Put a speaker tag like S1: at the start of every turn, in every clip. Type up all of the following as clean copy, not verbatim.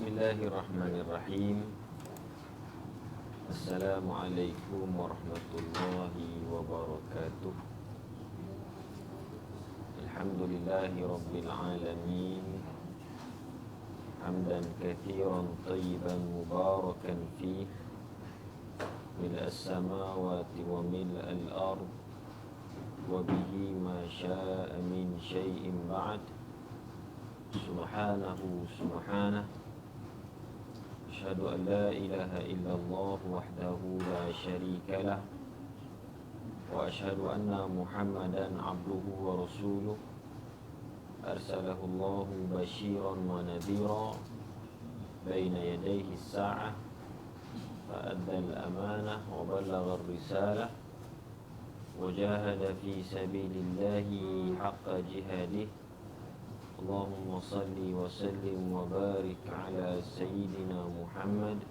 S1: Bismillahirrahmanirrahim. Assalamualaikum warahmatullahi wabarakatuh. Alhamdulillahi rabbil alamin. Hamdan katsiran tayyiban mubarakan fih, mil'as samawati wa mil'al ard, wa bihi ma syaa min syai'in ba'd. Subhanahu subhanah. Asyhadu an la ilaha illallah wahdahu la syarika lah, wa asyhadu anna Muhammadan abduhu wa rasuluh. Arsalahu Allahu basyiran wa nadhira baina yadayhi as-sa'ah, fa adda al-amanah wa ballagha ar-risalah, wa jahada fi sabilillahi haqqa jihadih. Allahumma salli wa sallim wa barik ala Sayyidina Muhammad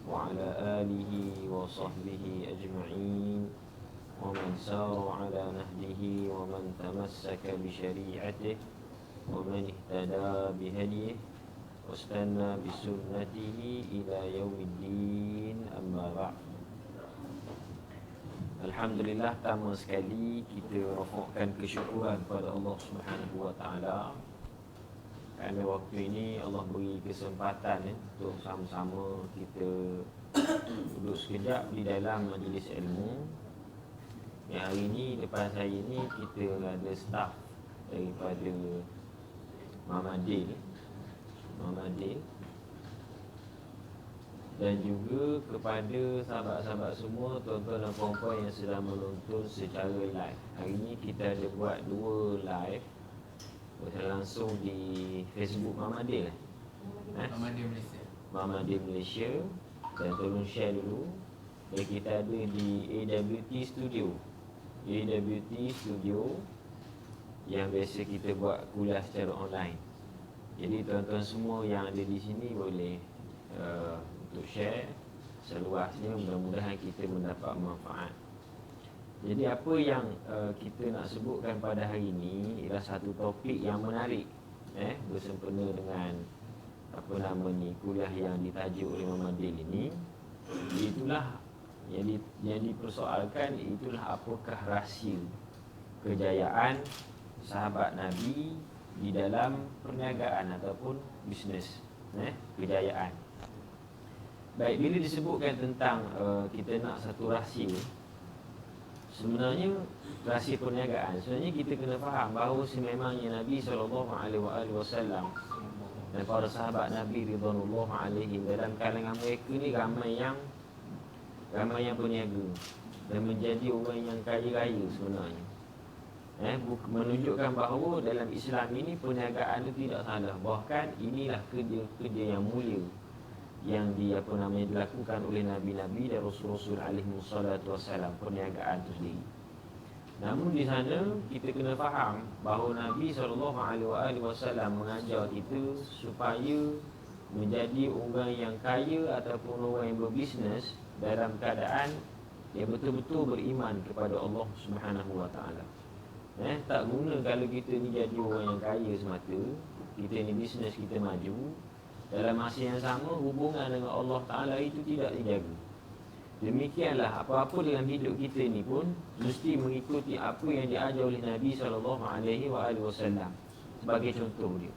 S1: wa ala alihi wa sahbihi ajma'in, wa man sara ala nahdihi wa man tamassaka bi syari'atihi wa man ihtada bi hadihi wa istanna bi sunnatihi ila yaumiddin, amma ba'd. Alhamdulillah, pertama sekali kita rafakkan kesyukuran kepada Allah Subhanahu wa taala kerana waktu ini Allah beri kesempatan untuk sama-sama kita duduk sekejap di dalam majlis ilmu. Yang hari ini depan saya ini kita ada staf daripada Mamadil, dan juga kepada sahabat-sahabat semua, tuan-tuan dan puan-puan yang sedang menonton secara live. Hari ini kita ada buat 2 live langsung di Facebook Mamadil, Mamadil Malaysia, dan tolong share dulu. Dan kita ada di AWT Studio yang biasa kita buat kuliah secara online. Jadi tuan-tuan semua yang ada di sini boleh untuk share seluasnya, mudah-mudahan kita mendapat manfaat. Jadi apa yang kita nak sebutkan pada hari ini ialah satu topik yang menarik, bersempena dengan kuliah yang ditajuk oleh Mamadil ini. Itulah yang dipersoalkan, itulah apakah rahsia kejayaan sahabat Nabi di dalam perniagaan ataupun bisnes, kejayaan. Baik, bila disebutkan tentang kita nak satu rahsia, sebenarnya rahsia perniagaan, sebenarnya kita kena faham bahawa sememangnya Nabi SAW dan para sahabat Nabi ridwanullah alaihim, dalam kalangan mereka ni ramai yang berniaga dan menjadi orang yang kaya raya sebenarnya. Menunjukkan bahawa dalam Islam ini perniagaan itu tidak salah. Bahkan inilah kerja yang mulia yang dilakukan oleh Nabi-Nabi dan Rasul-Rasul alaihi wassalatu wassalam, perniagaan itu sendiri. Namun di sana kita kena faham bahawa Nabi SAW mengajar kita supaya menjadi orang yang kaya ataupun orang yang berbisnes dalam keadaan yang betul-betul beriman kepada Allah Subhanahu wa taala. Tak guna kalau kita ni jadi orang yang kaya semata, kita ni bisnes kita maju, dalam masa yang sama hubungan dengan Allah Ta'ala itu tidak dijaga. Demikianlah apa-apa dalam hidup kita ni pun mesti mengikuti apa yang diajar oleh Nabi SAW sebagai contoh dia.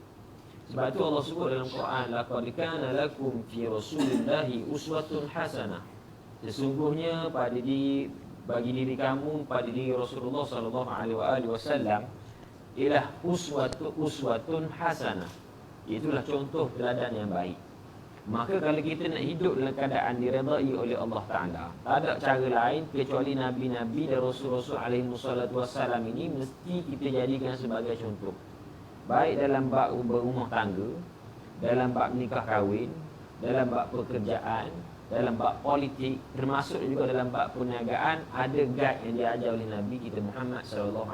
S1: Sebab tu Allah sebut dalam Quran, laqad kana lakum fi rasulillahi uswatun hasanah. Sesungguhnya bagi diri kamu pada diri Rasulullah SAW ialah uswatun hasanah. Itulah contoh teladan yang baik. Maka kalau kita nak hidup dalam keadaan diredai oleh Allah Ta'ala, tak ada cara lain kecuali Nabi-Nabi dan Rasul-Rasul alaihi wassalam ini mesti kita jadikan sebagai contoh. Baik dalam bab berumah tangga, dalam bab nikah kahwin, dalam bab pekerjaan, dalam bab politik, termasuk juga dalam bab perniagaan, ada guide yang diajar oleh Nabi kita Muhammad SAW.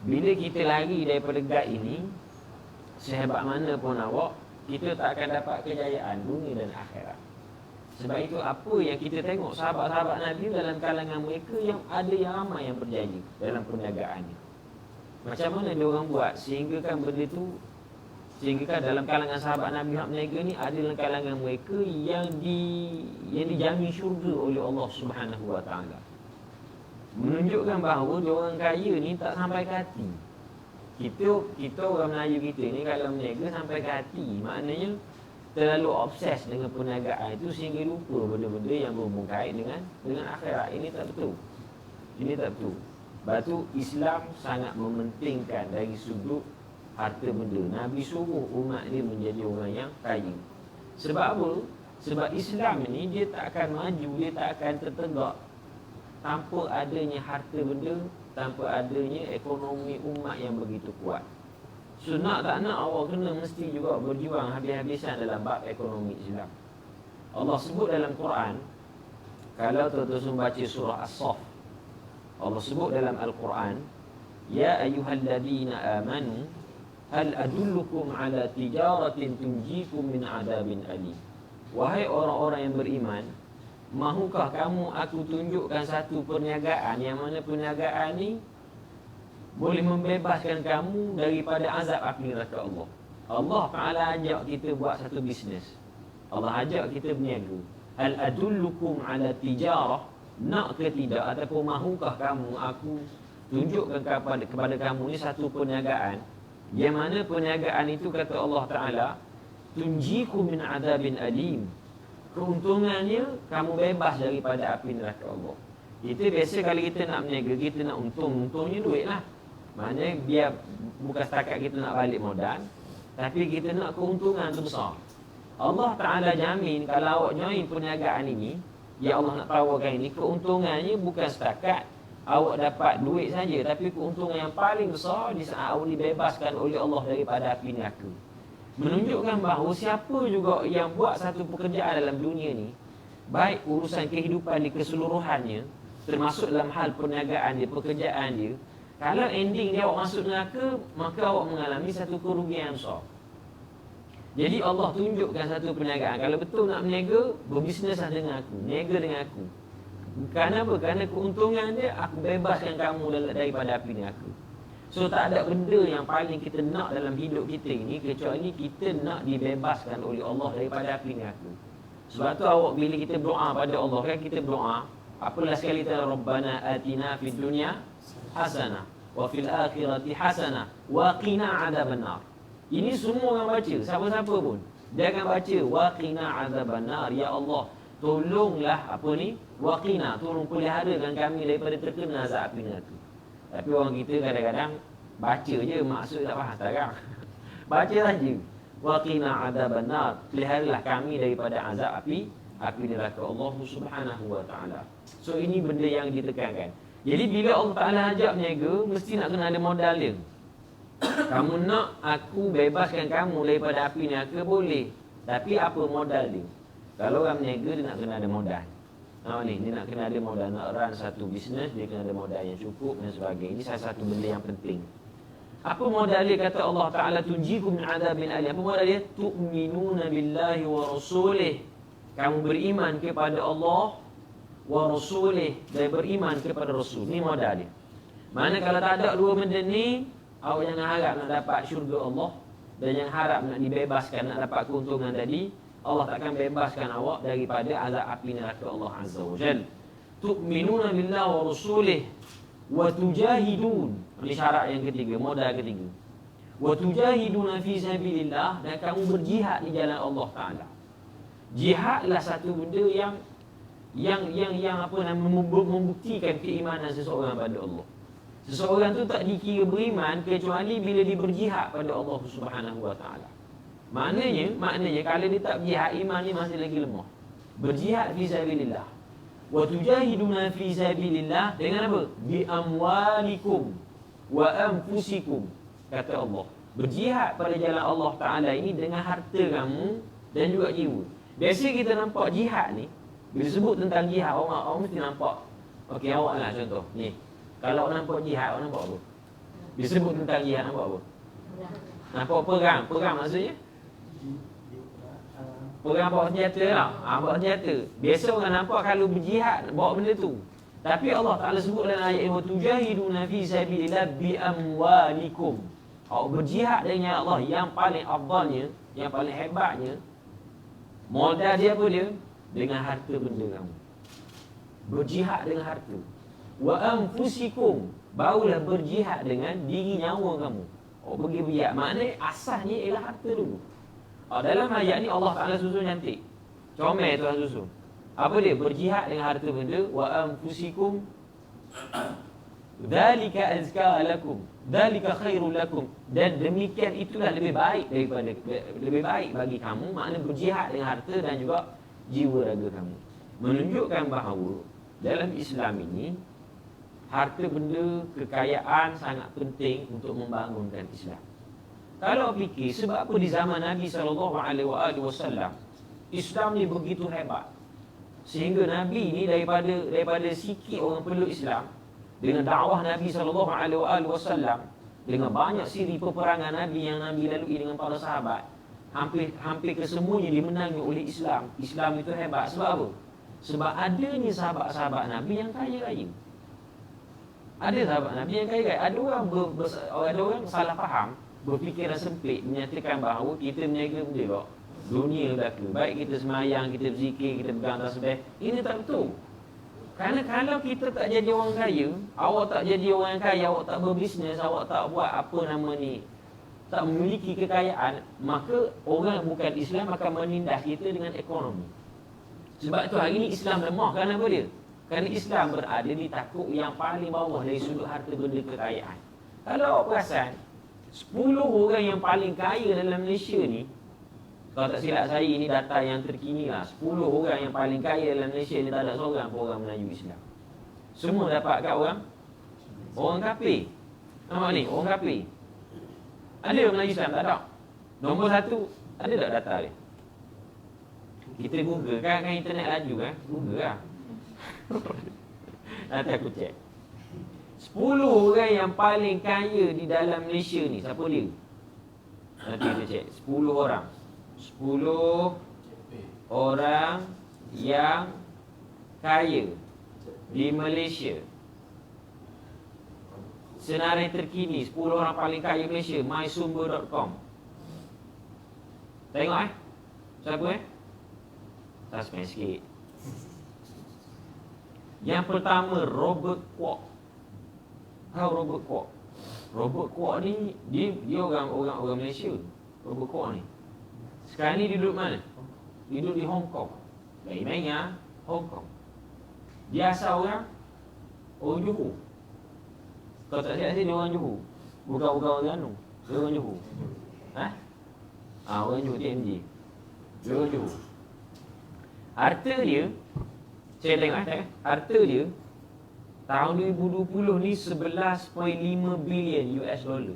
S1: Bila kita lari daripada guide ini, sehebat mana pun awak, kita tak akan dapat kejayaan dunia dan akhirat. Sebab itu apa yang kita tengok sahabat-sahabat Nabi dalam kalangan mereka yang ada yang ramai yang berjaya dalam perniagaan ni. Macam mana dia orang buat sehingga kan benda tu Sehingga kan dalam kalangan sahabat Nabi yang berniaga ni ada dalam kalangan mereka yang dijamin syurga oleh Allah Subhanahu Wa Taala. Menunjukkan bahawa dia orang kaya ni tak sampai ke hati. Kita orang Melayu kita ni kalau berniaga sampai ke hati. Maknanya terlalu obses dengan perniagaan itu sehingga lupa benda-benda yang berhubung kait dengan akhirat. Ini tak betul. Ini tak betul. Sebab tu Islam sangat mementingkan dari sudut harta benda. Nabi suruh umat dia menjadi orang yang kaya. Sebab apa? Sebab Islam ni dia tak akan maju, dia tak akan tertegak tanpa adanya harta benda, tanpa adanya ekonomi umat yang begitu kuat. So nak tak nak awak kena mesti juga berjuang habis-habisan dalam bab ekonomi Islam. Allah sebut dalam Quran, kalau tuan-tuan baca surah As-Saff, Allah sebut dalam Al-Quran, ya ayyuhalladzina amanu hal adullukum ala tijaratin tunjikum min adabin alim. Wahai orang-orang yang beriman, mahukah kamu aku tunjukkan satu perniagaan yang mana perniagaan ni boleh membebaskan kamu daripada azab api neraka Allah. Allah Ta'ala ajak kita buat satu bisnes. Allah ajak kita berniaga. Hal adullukum ala tijarah, nak ke tidak ataupun mahukah kamu aku tunjukkan kepada kamu ni satu perniagaan yang mana perniagaan itu kata Allah Ta'ala tunjikum min adabin alim, keuntungannya kamu bebas daripada api neraka Allah. Kita biasa kalau kita nak berniaga, kita nak untungnya duit lah. Maknanya biar bukan setakat kita nak balik modal, tapi kita nak keuntungan tu besar. Allah Ta'ala jamin kalau awak join perniagaan ini, ya Allah nak tawarkan ini, keuntungannya bukan setakat awak dapat duit saja, tapi keuntungan yang paling besar di saat awak dibebaskan oleh Allah daripada api neraka. Menunjukkan bahawa siapa juga yang buat satu pekerjaan dalam dunia ni, baik urusan kehidupan di keseluruhannya, termasuk dalam hal perniagaan dia, pekerjaan dia, kalau ending dia awak masuk neraka, maka awak mengalami satu kerugian besar. Jadi Allah tunjukkan satu perniagaan. Kalau betul nak berniaga, berbisneslah dengan aku, niaga dengan aku. Kenapa? Kerana keuntungan dia, aku bebaskan kamu daripada api neraka. So tak ada benda yang paling kita nak dalam hidup kita ini kecuali kita nak dibebaskan oleh Allah daripada api neraka. Sebab tu awak bila kita berdoa pada Allah, kan kita berdoa, apalah sekali kita, Rabbana atina fid dunya hasanah wa fil akhirati hasanah wa qina adzabannar. Ini semua orang baca, siapa-siapa pun dia akan baca wa qina adzabannar, ya Allah tolonglah apa ni, wa qina, tolong peliharakan kami daripada terkena azab api neraka. Tapi orang kita kadang-kadang baca je, maksud tak faham sekarang. Baca saja. Wa qina adzabannar, peliharalah kami daripada azab api neraka Allah Subhanahu Wa Taala. So ini benda yang ditekankan. Jadi bila Allah Taala ajak berniaga, mesti nak kena ada modal dia. Kamu nak aku bebaskan kamu daripada api neraka, boleh. Tapi apa modal dia? Kalau orang berniaga, dia nak kena ada modal. Dia nak kena ada modal, nak run satu bisnes, dia kena ada modal yang cukup dan sebagainya. Ini salah satu benda yang penting. Apa modal dia? Kata Allah Ta'ala tunjikum min adabin alim. Apa modal dia? Tu'minuna billahi wa rasulih. Kamu beriman kepada Allah wa rasulih, dan beriman kepada Rasul. Ini modal dia. Mana kalau tak ada dua benda ni, awak jangan harap nak dapat syurga Allah, dan jangan harap nak dibebaskan, nak dapat keuntungan tadi. Allah takkan bebaskan awak daripada azab api neraka Allah Azza wa Jalla. Tu'minuna billahi wa rasulih wa tujahidun. Ini syarat yang ketiga, modal ketiga. Wa tujahiduna fi sabilillah, dan kamu berjihad di jalan Allah Taala. Jihadlah satu benda yang apa namanya membuktikan keimanan seseorang pada Allah. Seseorang tu tak dikira beriman kecuali bila dia berjihad pada Allah Subhanahu Wa Taala. Maknanya kalau dia tak berjihad, iman dia masih lagi lemah. Berjihad fi sabilillah. Wa tujahiduna fi sabilillah dengan apa? Bi amwalikum wa anfusikum, kata Allah. Berjihad pada jalan Allah Taala ini dengan harta kamu dan juga jiwa. Biasa kita nampak jihad ni, bila sebut tentang jihad, orang mesti nampak, okey, awak lah contoh ni. Kalau awak nampak jihad, awak nampak apa? Bila sebut tentang jihad, nampak apa? Nampak perang maksudnya? Perang bawa senjata lah. Bawa senjata. Biasa orang nampak kalau berjihad bawa benda tu. Tapi Allah Ta'ala sebut dalam ayat ini, tujahiduna fi sabilillah bi amwalikum. Awak berjihad dengan Allah yang paling afdalnya, yang paling hebatnya, modal dia apa dia? Dengan harta benda kamu. Berjihad dengan harta. Wa anfusikum, barulah berjihad dengan diri nyawa kamu. Awak pergi berjihad, maknanya asasnya ialah harta dulu. Dalam ayat ni Allah Ta'ala susun cantik. Comel Tuhan susun. Apa dia? Berjihad dengan harta benda. Wa anfusikum dzalika azka lakum, dzalika khairul lakum, dan demikian itulah lebih baik bagi kamu. Maknanya berjihad dengan harta dan juga jiwa raga kamu. Menunjukkan bahawa dalam Islam ini harta benda, kekayaan sangat penting untuk membangunkan Islam. Kalau fikir sebab apa di zaman Nabi SAW Islam ni begitu hebat, sehingga Nabi ni daripada sikit orang peluk Islam, dengan dakwah Nabi SAW, dengan banyak siri peperangan Nabi yang Nabi lalui dengan para sahabat, hampir kesemuanya dimenangi oleh Islam. Islam itu hebat sebab apa? Sebab adanya sahabat-sahabat Nabi yang kaya-kaya. Ada sahabat Nabi yang kaya-kaya. Ada orang salah faham, berfikiran sempit, menyatakan bahawa kita meniaga benda kok, dunia belaka. Baik kita semayang, kita berzikir, kita pegang tasbih. Ini tak betul. Kerana kalau kita tak jadi orang kaya, awak tak jadi orang kaya, awak tak berbisnes, awak tak buat apa nama ni, tak memiliki kekayaan, maka orang bukan Islam akan menindas kita dengan ekonomi. Sebab itu hari ini Islam lemah. Kerana apa dia? Kerana Islam berada di takuk yang paling bawah dari sudut harta benda kekayaan. Kalau awak perasan, 10 orang yang paling kaya dalam Malaysia ni, kalau tak silap saya, ini data yang terkini lah, 10 orang yang paling kaya dalam Malaysia ni tak ada seorang pun orang Melayu Islam. Semua dapat kat orang kafir. Nampak ni, orang kafir. Ada orang Melayu Islam? Tak ada. Nombor 1, ada tak data dia? Kita Google kan internet laju kan? Google lah. Nanti aku check. 10 orang yang paling kaya di dalam Malaysia ni, siapa dia? Nanti kita check. 10 orang yang kaya di Malaysia. Senarai terkini 10 orang paling kaya Malaysia, mysumber.com. Tengok siapa Suspend sikit. Yang pertama, Robert Kwok. Tahu Robert Kwok? Robert Kwok ni dia orang Malaysia. Robert Kwok ni sekarang ni dia duduk mana? Dia duduk di Hong Kong. Main-main Hong Kong. Dia asal orang Johor. Kalau tak silap dia orang Johor. Bukan orang anu. Dia orang Johor. Orang Johor, TMJ. Dia orang Johor. Harta dia, saya tengok harta dia tahun 2020 ni 11.5 bilion US dollar.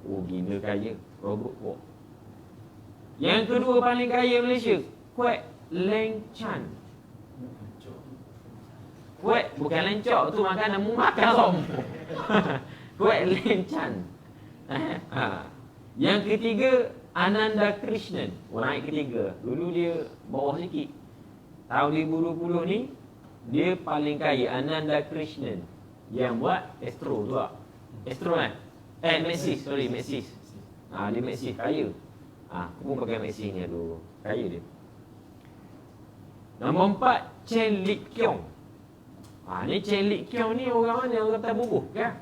S1: Oh, gila kaya Robert Kwok. Yang kedua paling kaya Malaysia, Kwek Leng Chan. Kwek bukan lencok, tu makanan mu makan lombok. Kwek Leng Chan. Yang ketiga, Ananda Krishnan. Naik ketiga. Dulu dia bawah sikit. Tahun 2020 ni dia paling kaya, Ananda Krishnan, yang buat Astro tu tak? Astro kan? Maxis. Dia Maxis kaya. Aku pun pakai Maxis ni, aduh, kaya dia. Nombor 4, Chen Lik Kiong. Ni Chen Lik Kiong ni orang mana? Orang kata bubuh kan?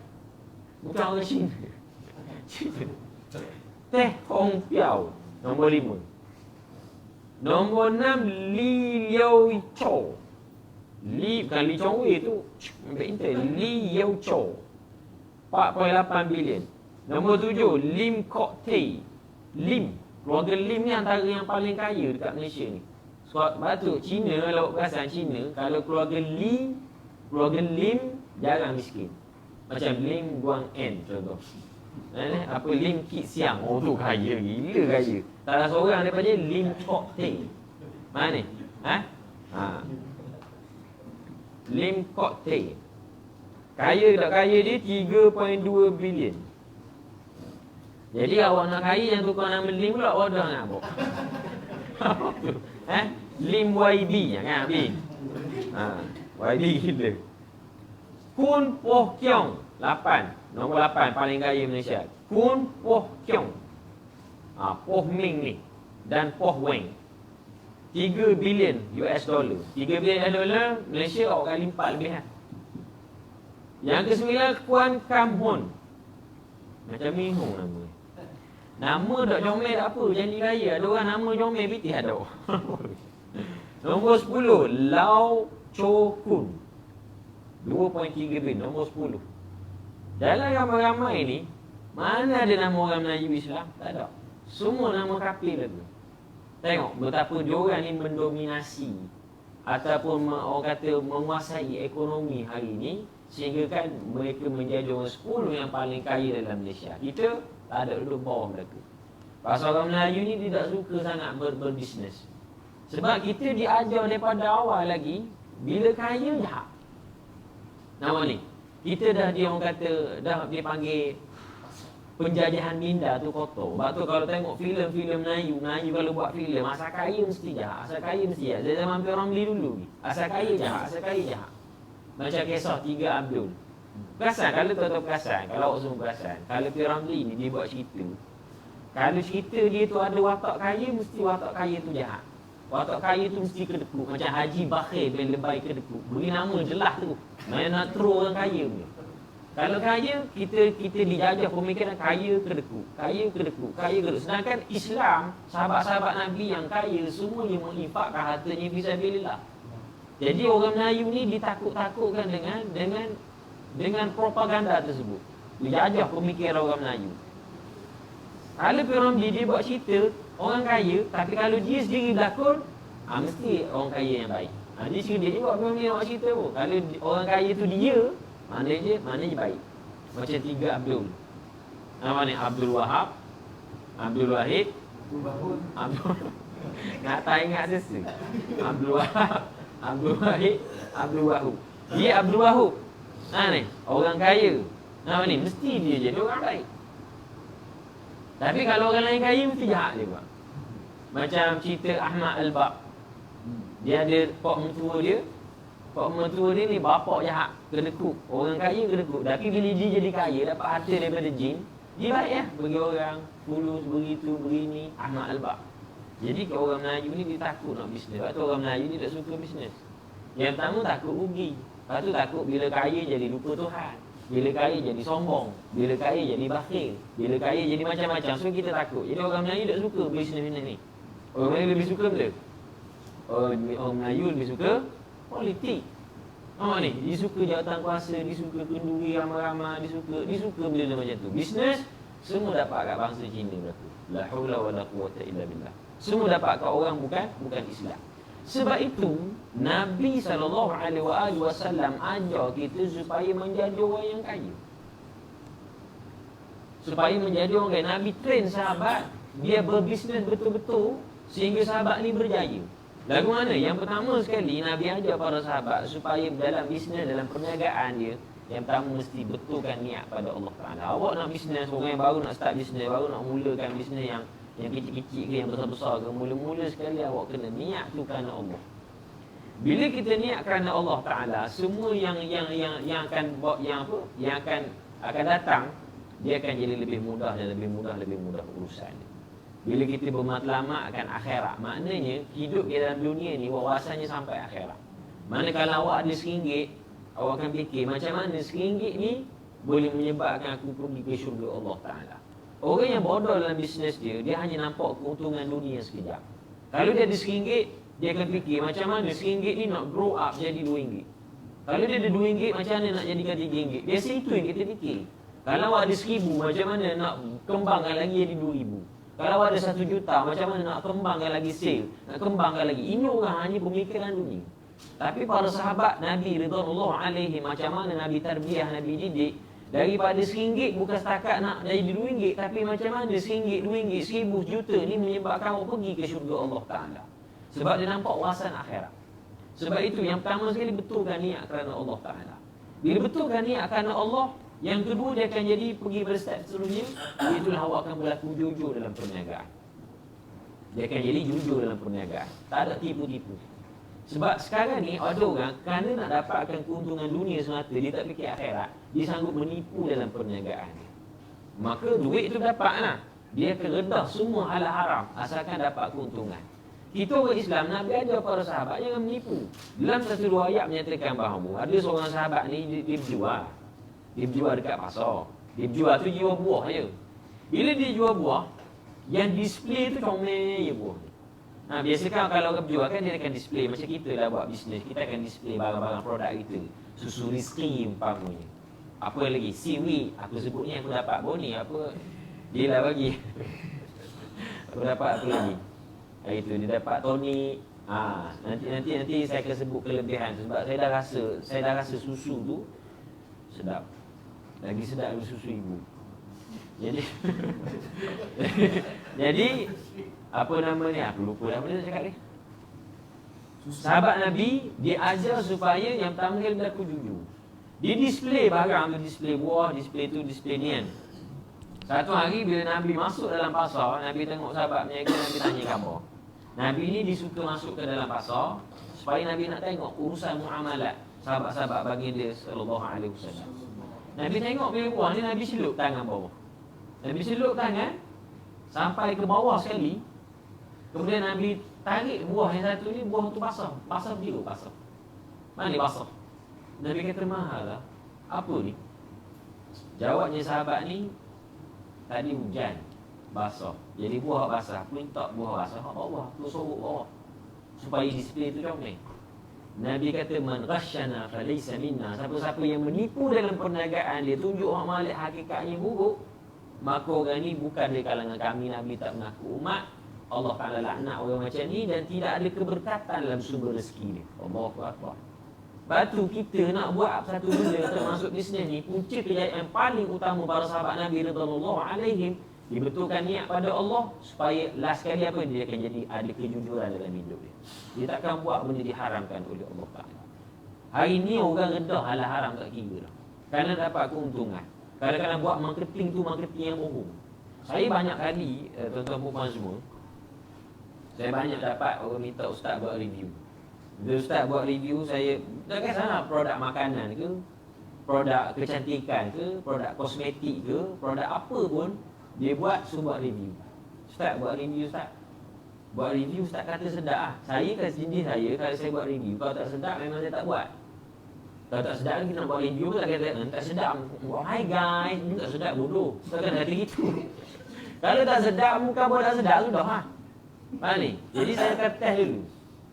S1: Bukan orang Cina. Teh Hong Piao. Nombor 5. Nombor 6, Li Liao Cho. Bukan Li Chong Wei tu, Li Liao Cho, 4.8 bilion. Nombor 7, Lim Kok Tei. Keluarga Lim ni antara yang paling kaya dekat Malaysia ni. Sebab tu Cina, kalau perasan Cina, kalau keluarga Lim jarang miskin. Macam Lim Guang En contoh. Apa Lim Kit Siang, tu kaya, gila kaya. Tak ada seorang daripada Lim Kok Tei. Mana ni? Lim Kok Tei. Kaya tak kaya dia 3.2 bilion. Jadi awak nak kaya yang tukar nama Lim pula, awak dah nak buat. Lim YB kan Lim. YB gila. Kun Poh Kiong 8. Nombor 8 paling kaya Malaysia. Kun Poh Kiong. Poh Ming ni dan Poh Weng. 3 bilion US dollar. 3 bilion US dollar, Malaysia awak kali 4 lebihan. Yang ke-9 Kuan Kam Hun. Macam Mihong nama. Nama tak comel tak apa, janji kaya. Ada orang nama comel pitih ada. Nombor 10 Lau Cho Kun. 2.3 bilion, nombor 10. Dalam ramai-ramai ni, mana ada nama orang Melayu Islam? Tak ada. Semua nama kafir tu. Tengok betapa diorang ni mendominasi ataupun orang kata menguasai ekonomi hari ni, sehingga kan mereka menjadi orang 10 yang paling kaya dalam Malaysia. Kita tak ada, duduk bawah mereka. Pasal orang Melayu ni tidak suka sangat berbisnes. Sebab kita diajar daripada awal lagi, bila kaya jahat. Nama ni, kita dah dia orang kata, dah dipanggil penjajahan minda tu kotor. Sebab tu kalau tengok filem-filem Melayu kalau buat filem, asal kaya mesti jahat, asal kaya mesti jahat. Dari zaman orang beli dulu, asal kaya jahat, asal kaya jahat. Macam kisah 3 Abdul. Perasan, kalau tuan-tuan perasan, kalau awak semua perasan, kalau orang beli ni, dia buat cerita. Kalau cerita dia tu ada watak kaya, mesti watak kaya tu jahat. Watak kaya tu mesti kedekut. Macam Haji Bakhir bin Lebay kedekut. Beri nama jelas tu. Mana nak terus orang kaya punya. Kalau kaya, kita dijajah pemikiran kaya kedekut. Kaya kedekut. Kaya kedekut. Sedangkan Islam, sahabat-sahabat Nabi yang kaya, semuanya menginfakkan hartanya fisabilillah. Jadi orang Melayu ni ditakut-takutkan dengan propaganda tersebut. Dijajah pemikiran orang Melayu. Kalau orang dia buat cerita orang kaya, tapi kalau dia sendiri berlakon, mesti orang kaya yang baik. Dia sendiri dia buat orang nak cerita pun. Kalau orang kaya tu dia, maknanya baik. Macam 3 Abdul. Nama ni Abdul Wahab, Abdul Wahid, Abdul nak tak ingat sesa. Abdul Wahab, Abdul Wahid, Abdul Wahub. Dia Abdul Wahub. Ni orang kaya. Nama ni mesti dia jadi orang baik. Tapi kalau orang lain kaya mesti jahat dia buat. Macam cerita Ahmad Al-Baq. Dia ada pak mentua dia. Pak mentua dia ni bapak jahat, kedekut. Orang kaya kedekut. Tapi bila dia jadi kaya, dapat harta daripada jin, dia baik lah. Bagi orang, fulus, begitu, begini. Ahmad Al-Baq. Jadi kalau orang Melayu ni dia takut nak bisnes. Sebab tu orang Melayu ni tak suka bisnes. Yang pertama takut rugi. Lepas tu takut bila kaya jadi lupa Tuhan. Bila kaya jadi sombong. Bila kaya jadi bakhil. Bila kaya jadi macam-macam. So kita takut. Jadi orang Melayu tak suka bisnes-bisnes ni. Orang Melayu lebih suka benda. Orang Melayu lebih suka politik. Ni, dia suka jawatan kuasa, dia suka kenduri ramai-ramai, dia suka benda macam tu. Bisnes semua dapat kat bangsa Cina berlaku. La haula wala quwwata illa billah. Semua dapat kat orang bukan Islam. Sebab itu Nabi SAW ajar kita supaya menjadi orang yang kaya. Supaya menjadi orang kaya. Nabi train sahabat, dia berbisnes betul-betul sehingga sahabat ni berjaya. Lagu mana? Yang pertama sekali Nabi ajar para sahabat supaya dalam bisnes, dalam perniagaan dia, yang pertama mesti betulkan niat pada Allah Ta'ala. Awak nak bisnes, orang yang baru nak start bisnes, baru nak mulakan bisnes yang kecil-kecil ke yang besar-besar ke, mula-mula sekali awak kena niat tu kerana Allah. Bila kita niat kerana Allah Ta'ala, semua yang akan akan datang, dia akan jadi lebih mudah dan lebih mudah urusan. Bila kita bermatlamat akan akhirat, maknanya hidup di dalam dunia ni wawasannya sampai akhirat. Mana kalau awak ada RM1, awak akan fikir macam mana RM1 ni boleh menyebabkan aku pergi ke syurga Allah Ta'ala. Orang yang bodoh dalam bisnes dia hanya nampak keuntungan dunia sekejap. Kalau dia ada RM1, dia akan fikir macam mana RM1 ni nak grow up jadi RM2. Kalau dia ada RM2, macam mana nak jadikan RM3. Biasa itu yang kita fikir. Kalau awak ada RM1,000, macam mana nak kembangkan lagi jadi RM2,000. Kalau ada 1 juta, macam mana nak kembangkan lagi sale, nak kembangkan lagi. Ini orang hanya pemikiran dunia. Tapi para sahabat Nabi Ridwanullah alaihi, macam mana Nabi tarbiyah, Nabi didik, daripada RM1 bukan setakat nak jadi RM2, tapi macam mana RM1, RM2, RM1,000, juta ni menyebabkan awak pergi ke syurga Allah Ta'ala. Sebab dia nampak wawasan akhirat. Sebab itu yang pertama sekali betulkan niat kerana Allah Ta'ala. Bila betulkan niat kerana Allah, yang kedua dia akan jadi pergi pada step seterusnya, itulah awak akan berlaku jujur dalam perniagaan. Dia akan jadi jujur dalam perniagaan. Tak ada tipu-tipu. Sebab sekarang ni ada orang kerana nak dapatkan keuntungan dunia semata, dia tak fikir akhirat, dia sanggup menipu dalam perniagaan. Maka duit tu dapatlah, dia akan redah semua hal haram asalkan dapat keuntungan. Kita orang Islam nak ajar para sahabat jangan menipu. Dalam satu dua ayat menyatakan bahawa ada seorang sahabat ni dia berjual. Dia berjual dekat pasar. Dia berjual tu jual buah je. Bila dia jual buah, yang display tu comel je buah. Biasakan kalau orang berjual kan dia akan display macam kita lah buat bisnes. Kita akan display barang-barang produk kita. Susu rizki umpamanya. Apa lagi? Seaweed. Aku sebutnya aku dapat boni apa? Dia lah bagi. Aku dapat apa lagi? Itu dia dapat tonik. Nanti saya akan sebut kelebihan sebab saya dah rasa susu tu sedap. Lagi sedap daripada susu ibu. Jadi apa nama ni? Aku lupa dah apa dia cakap ni. Sahabat Nabi dia ajar supaya yang pertama kali berlaku jujur. Dia display barang tu, display buah, display tu, display ni kan. Satu hari bila Nabi masuk dalam pasar, Nabi tengok sahabat berniaga, Nabi tanya khabar. Nabi ni disuka masuk ke dalam pasar supaya Nabi nak tengok urusan muamalat sahabat-sahabat baginda sallallahu alaihi wasallam. Nabi tengok bila buah ni, Nabi celup tangan bawah. Nabi celup tangan sampai ke bawah sekali. Kemudian Nabi tarik buah yang satu ni, buah tu basah. Basah biru, basah. Mana basah? Nabi kata mahal lah. Apa ni? Jawabnya sahabat ni, tadi hujan, basah. Jadi buah basah, minta buah basah, bawah, tu sorok bawah. Supaya display tu comel. Nabi kata, man ghasyana falaysa minna. Siapa-siapa yang menipu dalam perniagaan dia, tunjuk orang malik hakikatnya buruk, maka orang ni bukan dari kalangan kami. Nabi tak mengaku umat. Allah Ta'ala laknat orang macam ni dan tidak ada keberkatan dalam sumber rezeki dia. Allahu Akbar. Batu kita nak buat satu benda termasuk bisnes ni, punca kejayaan paling utama para sahabat Nabi radhiyallahu alaihim, dibetulkan niat pada Allah supaya last kali apa dia akan jadi ada kejujuran dalam hidup dia. Dia takkan buat benda diharamkan oleh Allah Ta'ala. Hari ni orang redah hal haram tak kira dah. Kerana dapat keuntungan. Kadang-kadang buat marketing tu marketing yang bohong. Saya banyak kali tuan-tuan puan semua, saya banyak dapat orang minta ustaz buat review. Bila ustaz buat review, saya tak kisahlah produk makanan ke, produk kecantikan ke, produk kosmetik ke, produk apa pun dia buat, semua buat review. Ustaz buat review, ustaz buat review, ustaz kata sedap ah. Saya kan jenis saya, kalau saya buat review, kalau tak sedap memang saya tak buat. Kalau tak sedap kita nak buat review pun tak kata tak sedap. Hi guys, ini tak sedap bodoh. Tak kata kata gitu. Kalau tak sedap, bukan buat tak sedap sudah ha. Faham ni? Jadi saya akan test dulu.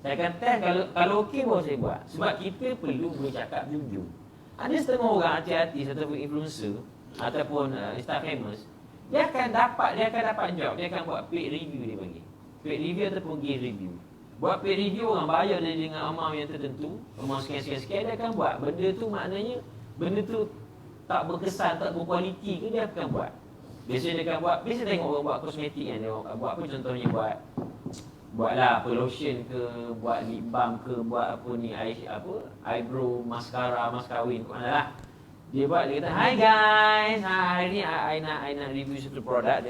S1: Saya akan test kalau okey baru saya buat. Sebab kita perlu bercakap jujur. Ada setengah orang hati-hati, ataupun influencer ataupun Insta famous, dia akan dapat job, dia akan buat paid review dia panggil. Paid review ataupun gift review. Buat paid review orang bayar dia dengan amount yang tertentu, amount sekian-sekian dia akan buat. Benda tu maknanya benda tu tak berkesan, tak berkualiti ke dia akan buat. Biasanya dia akan buat, biasa tengok orang buat kosmetik kan, dia buat apa contohnya buatlah apa lotion ke, buat lip balm ke, buat apa ni eyebrow, mascara, mas kahwin ke mana lah. Dia buat, dia kata, hi guys, hari ni I nak review satu produk.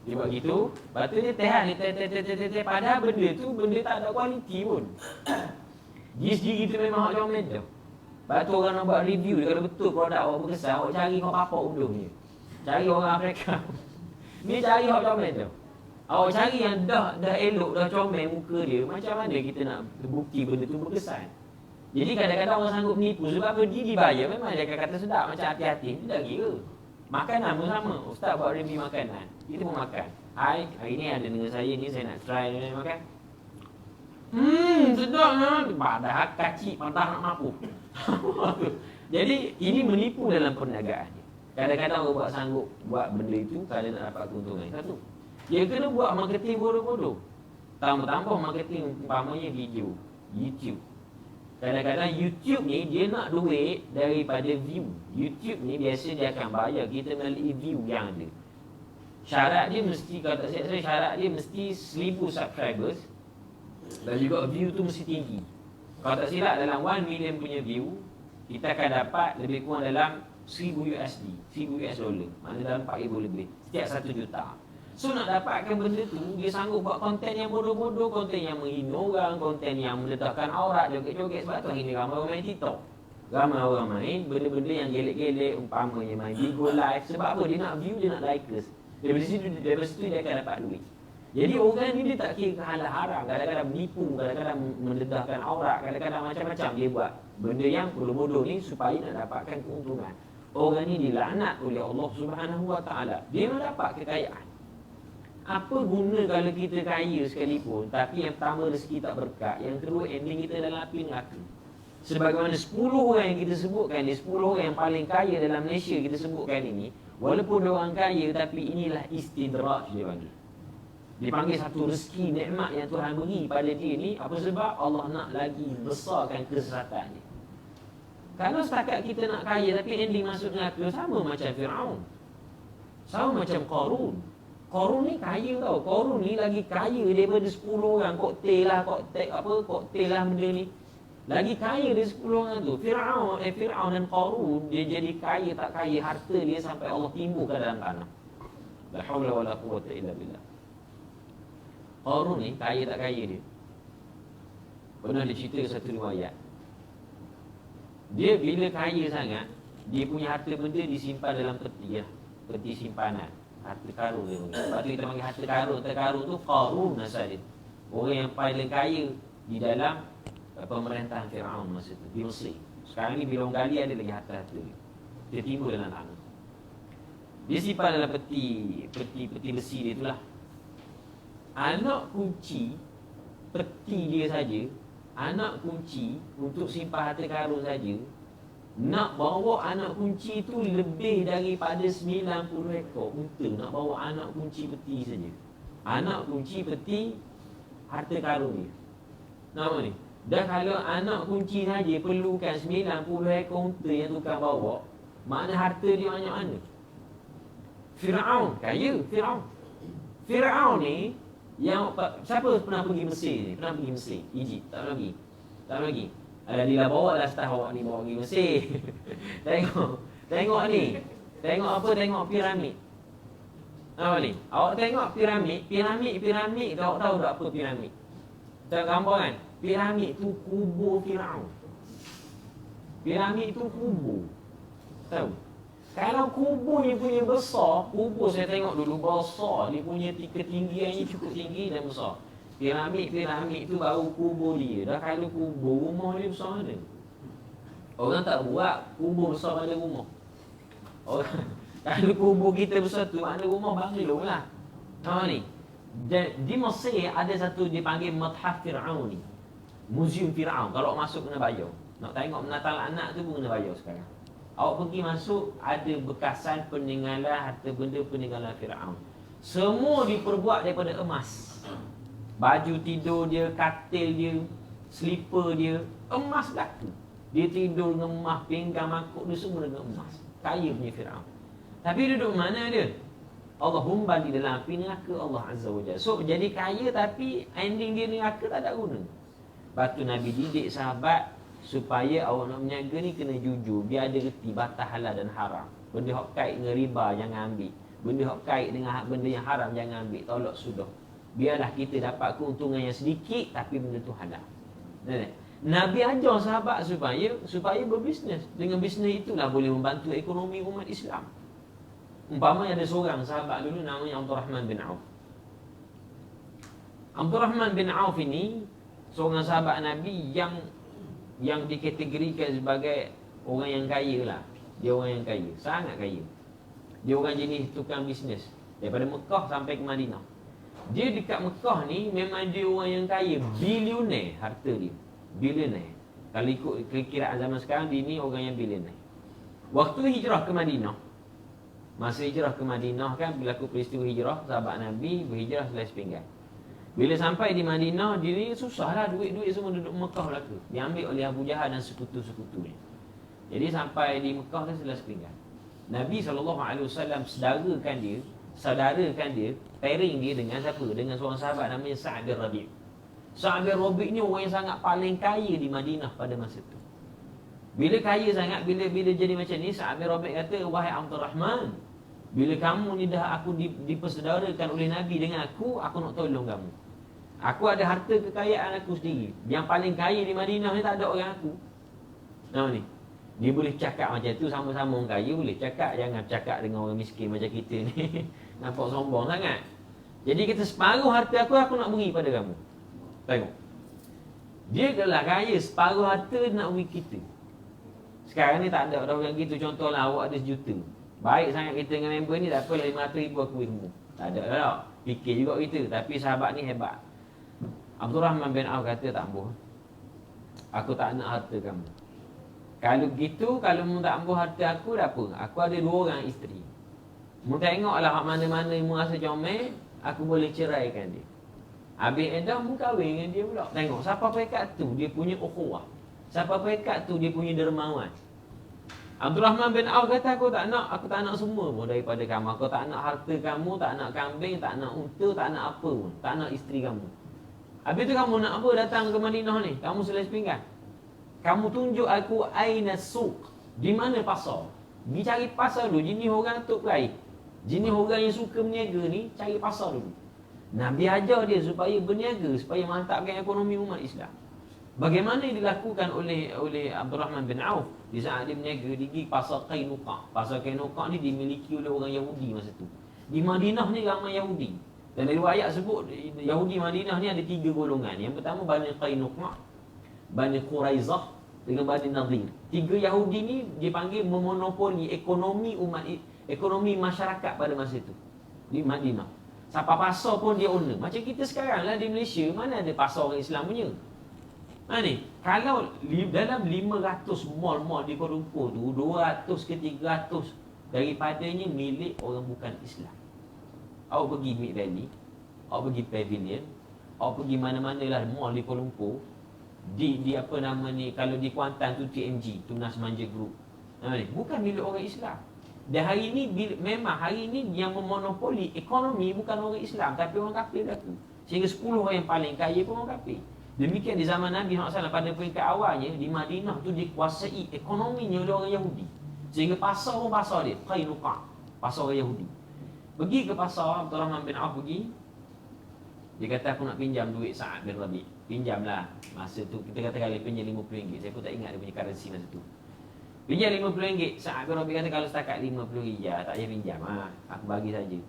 S1: Dia buat gitu. Lepas tu dia tehan, dia padahal benda tu tak ada kualiti pun. Gis-gis kita memang hak comel tu. Lepas tu orang nak buat review dia, kalau betul produk awak berkesan, awak cari kau papak unduhnya. Cari orang Afrika. Ni cari hak comel tu. Awak cari yang dah elok, dah comel muka dia, macam mana kita nak bukti benda tu berkesan? Jadi kadang-kadang orang sanggup menipu sebab apa? Dia dibayar, memang dia akan kata sedap, macam hati-hati. Dia tak kira. Makanan pun sama. Ustaz buat review makanan, kita pun makan. Hai, hari ni ada dengan saya ni, saya nak try ni makan. Sedap lah. Padahal kacik, padahal nak mampu. Jadi ini menipu dalam perniagaan. Kadang-kadang orang buat sanggup buat benda itu kerana nak dapat keuntungan. Satu, dia kena buat marketing bodoh-bodoh. Tambah-tambah marketing umpamanya video, YouTube. Kadang-kadang YouTube ni dia nak duit daripada view. YouTube ni biasa dia akan bayar kita melalui view yang ada. Syarat dia mesti, kalau tak silap saya, syarat dia mesti 1000 subscribers dan juga view tu mesti tinggi. Kalau tak silap dalam 1 million punya view, kita akan dapat lebih kurang dalam 1000 USD, 1000 US dollar. Maknanya dalam 4000 lebih setiap 1 juta. So nak dapatkan benda tu, dia sanggup buat konten yang bodoh-bodoh, konten yang menghina orang, konten yang meletakkan aurat, joget-joget. Sebab tu hari ni ramai orang main TikTok. Ramai orang main benda-benda yang gelek-gelek, umpamanya main Bigo Live. Sebab apa? Dia nak view, dia nak likers. Daripada situ dia akan dapat duit. Jadi orang ni dia tak kira halal haram. Kadang-kadang menipu, kadang-kadang mendedahkan aurat, kadang-kadang macam-macam dia buat. Benda yang bodoh-bodoh ni supaya nak dapatkan keuntungan. Orang ni dilaknat oleh Allah Subhanahu Wa Taala. Dia nak dapat kekayaan. Apa guna kalau kita kaya sekalipun, tapi yang pertama rezeki tak berkat, yang kedua ending kita dalam api neraka. Sebagaimana 10 orang yang kita sebutkan ni, 10 orang yang paling kaya dalam Malaysia kita sebutkan ini, walaupun dia orang kaya, tapi inilah istidraj dia panggil. Dipanggil satu rezeki nikmat yang Tuhan beri pada dia ni. Apa sebab? Allah nak lagi besarkan kesesatan dia. Kalau setakat kita nak kaya tapi ending masuk neraka, sama macam Fir'aun, sama macam Qarun. Qarun ni kaya tau. Qarun ni lagi kaya daripada 10 orang. Koktel lah benda ni. Lagi kaya dari 10 orang tu. Fir'aun dan Qarun, dia jadi kaya tak kaya, harta dia sampai Allah timbulkan dalam tanah. La haula wala quwwata illa billah. Qarun ni kaya tak kaya dia. Pernah dia cerita satu riwayat. Dia bila kaya sangat, dia punya harta benda disimpan dalam peti lah. Peti simpanan. Harta karun dia. Sebab tu kita panggil harta karun. Harta karun tu Qarun asal dia. Orang yang paling kaya di dalam pemerintahan Fir'aun masa tu di Mesir. Sekarang ni bila orang gali ada lagi harta-harta dia. Dia timbul dalam tanah. Dia simpan dalam peti besi dia itulah. Anak kunci peti dia saja, anak kunci untuk simpan harta karun saja, nak bawa anak kunci tu lebih daripada 90 ekor unta. Nak bawa anak kunci peti saja. Anak kunci peti harta karun dia. Nampak ni? Dan kalau anak kunci saja perlukan 90 ekor unta yang tukang bawa, makna harta dia banyak mana? Fir'aun kaya. Fir'aun ni yang siapa pernah pergi Mesir ni? Pernah pergi Mesir? Egypt? Tak pernah pergi? Tak pernah pergi? Alhamdulillah, bawa lah setahun awak ni bawa pergi Mesir. Tengok ni. Tengok apa? Tengok piramid. Apa ni? Awak tengok piramid. Piramid awak tahu tak apa piramid? Tengok gambar kan? Piramid tu kubur Fir'aun. Piramid tu kubur. Tahu? Kalau kubur ni punya besar, kubur saya tengok dulu besar, dia punya ketinggiannya cukup tinggi dan besar. Piramid tu baru kubur dia. Dah kalau kubur, rumah dia besar mana? Orang tak buat kubur besar pada rumah. Kalau kubur kita besar tu, mana rumah banglo lah. Nampak ni? Di Mesir ada satu dipanggil Mathaf Fir'aun ni. Museum Fir'aun. Kalau masuk kena bayar. Nak tengok menatal anak tu pun kena bayar sekarang. Awak pergi masuk, ada bekasan peninggalan harta benda peninggalan Fir'aun. Semua diperbuat daripada emas. Baju tidur dia, katil dia, slipper dia, emas belaka. Dia tidur dengan emas, pinggang mangkuk dia semua dengan emas. Kaya punya Fir'aun. Tapi duduk mana dia? Allah humban di dalam api neraka Allah Azza wa Jalla. So jadi kaya tapi ending dia neraka tak ada guna. Batu Nabi didik sahabat supaya awak nak menjaga ni kena jujur, biar ada reti batas halal dan haram. Benda hak kait dengan riba jangan ambil. Benda hak kait dengan benda yang haram jangan ambil. Tolak sudah. Biarlah kita dapat keuntungan yang sedikit tapi benda tu halal. Nabi ajar sahabat supaya berbisnes. Dengan bisnes itulah boleh membantu ekonomi umat Islam. Umpamanya ada seorang sahabat dulu namanya Abdul Rahman bin Auf. Abdul Rahman bin Auf ini seorang sahabat Nabi yang dikategorikan sebagai orang yang kaya lah. Dia orang yang kaya, sangat kaya. Dia orang jenis tukang bisnes. Daripada Mekah sampai ke Madinah. Dia dekat Mekah ni memang dia orang yang kaya, bilioner harta dia. Bilioner. Kalau ikut kiraan zaman sekarang, dia ni orang yang bilioner. Waktu hijrah ke Madinah, masa hijrah ke Madinah kan berlaku peristiwa hijrah, sahabat Nabi berhijrah selai sepinggan. Bila sampai di Madinah, dia ni susahlah, duit-duit semua duduk Mekah belaka. Diambil oleh Abu Jahal dan sekutu-sekutunya. Jadi sampai di Mekah kan selai sepinggan. Nabi SAW saudarakan dia, pairing dia dengan siapa? Dengan seorang sahabat namanya Sa'ad bin Rabi'. Sa'ad bin Rabi' ni orang yang sangat paling kaya di Madinah pada masa tu. Bila kaya sangat, bila jadi macam ni, Sa'ad bin Rabi' kata, wahai Abdul Rahman, Bila kamu ni dah aku dipersaudarakan oleh Nabi dengan aku nak tolong kamu. Aku ada harta kekayaan aku sendiri. Yang paling kaya di Madinah ni tak ada orang aku. Nampak ni? Dia boleh cakap macam tu, sama-sama orang kaya boleh cakap. Jangan cakap dengan orang miskin macam kita ni. Nampak sombong sangat. Jadi kita separuh harta aku nak beri pada kamu. Tengok. Dia kalau kaya, separuh harta nak beri kita. Sekarang ni tak ada orang gitu. Contohlah awak ada 1 juta. Baik sangat kita dengan member ni, tak apa 500,000 aku beri semua. Tak ada lah. Fikir juga kita. Tapi sahabat ni hebat. Abdul Rahman bin Auf kata, tak ambuh. Aku tak nak harta kamu. Kalau gitu, kalau mu tak ambuh harta aku, dah apa? Aku ada 2 orang isteri. Mu tengoklah mana-mana mu rasa comel, aku boleh ceraikan dia. Habis dah mu kahwin dengan dia pula. Tengok, siapa pekat tu, dia punya ukhuwah. Siapa pekat tu, dia punya dermawan. Abdul Rahman bin Auf kata, aku tak nak semua pun daripada kamu. Aku tak nak harta kamu, tak nak kambing, tak nak unta, tak nak apa pun. Tak nak isteri kamu. Habis tu kamu nak apa datang ke Madinah ni? Kamu selesai pinggan. Kamu tunjuk aku aina suq. Di mana pasar? Pergi cari pasar dulu. Jenis orang tu perai. Jenis orang yang suka berniaga ni, cari pasar dulu. Nabi ajar dia supaya berniaga, supaya mantapkan ekonomi umat Islam. Bagaimana yang dilakukan oleh Abdul Rahman bin Auf di saat dia berniaga, dia pergi pasar Qainuqa. Pasar Qainuqa ni dimiliki oleh orang Yahudi masa tu. Di Madinah ni ramai Yahudi. Dan riwayat sebut Yahudi Madinah ni ada 3 golongan. Yang pertama Bani Qainuqa, Bani Quraizah dengan Bani Nadir. 3 Yahudi ni dipanggil memonopoli ekonomi ekonomi masyarakat pada masa itu di Madinah. Siapa pasar pun dia owner. Macam kita sekarang lah di Malaysia, mana ada pasar orang Islam punya. Ni, kalau dalam 500 mall-mall di Kuala Lumpur tu, 200 ke 300 daripadanya milik orang bukan Islam. Awak pergi Mid Valley, awak pergi Pavilion, awak pergi mana-mana lah mall di Kuala Lumpur, di apa nama ni, kalau di Kuantan tu TMG, Tunas Manja Group. Bukan milik orang Islam. Dan hari ni, memang hari ni yang memonopoli ekonomi bukan orang Islam, tapi orang kafir berlaku. Sehingga 10 orang yang paling kaya pun orang kafir. Demikian di zaman Nabi SAW, pada peringkat awalnya di Madinah tu dikuasai ekonominya oleh orang Yahudi. Sehingga pasar pun pasar dia, Qainuqa, pasar orang Yahudi. Pergi ke pasar, Abdul Rahman bin Auf pergi. Dia kata, aku nak pinjam duit Sa'ad bin Rabi'. Pinjamlah. Masa tu kita kata kali pinjam RM50. Saya pun tak ingat dia punya currency masa tu. Pinjam RM50. Sa'ad bin Rabi' kata, kalau setakat RM50 tak payah pinjam. Aku bagi saja.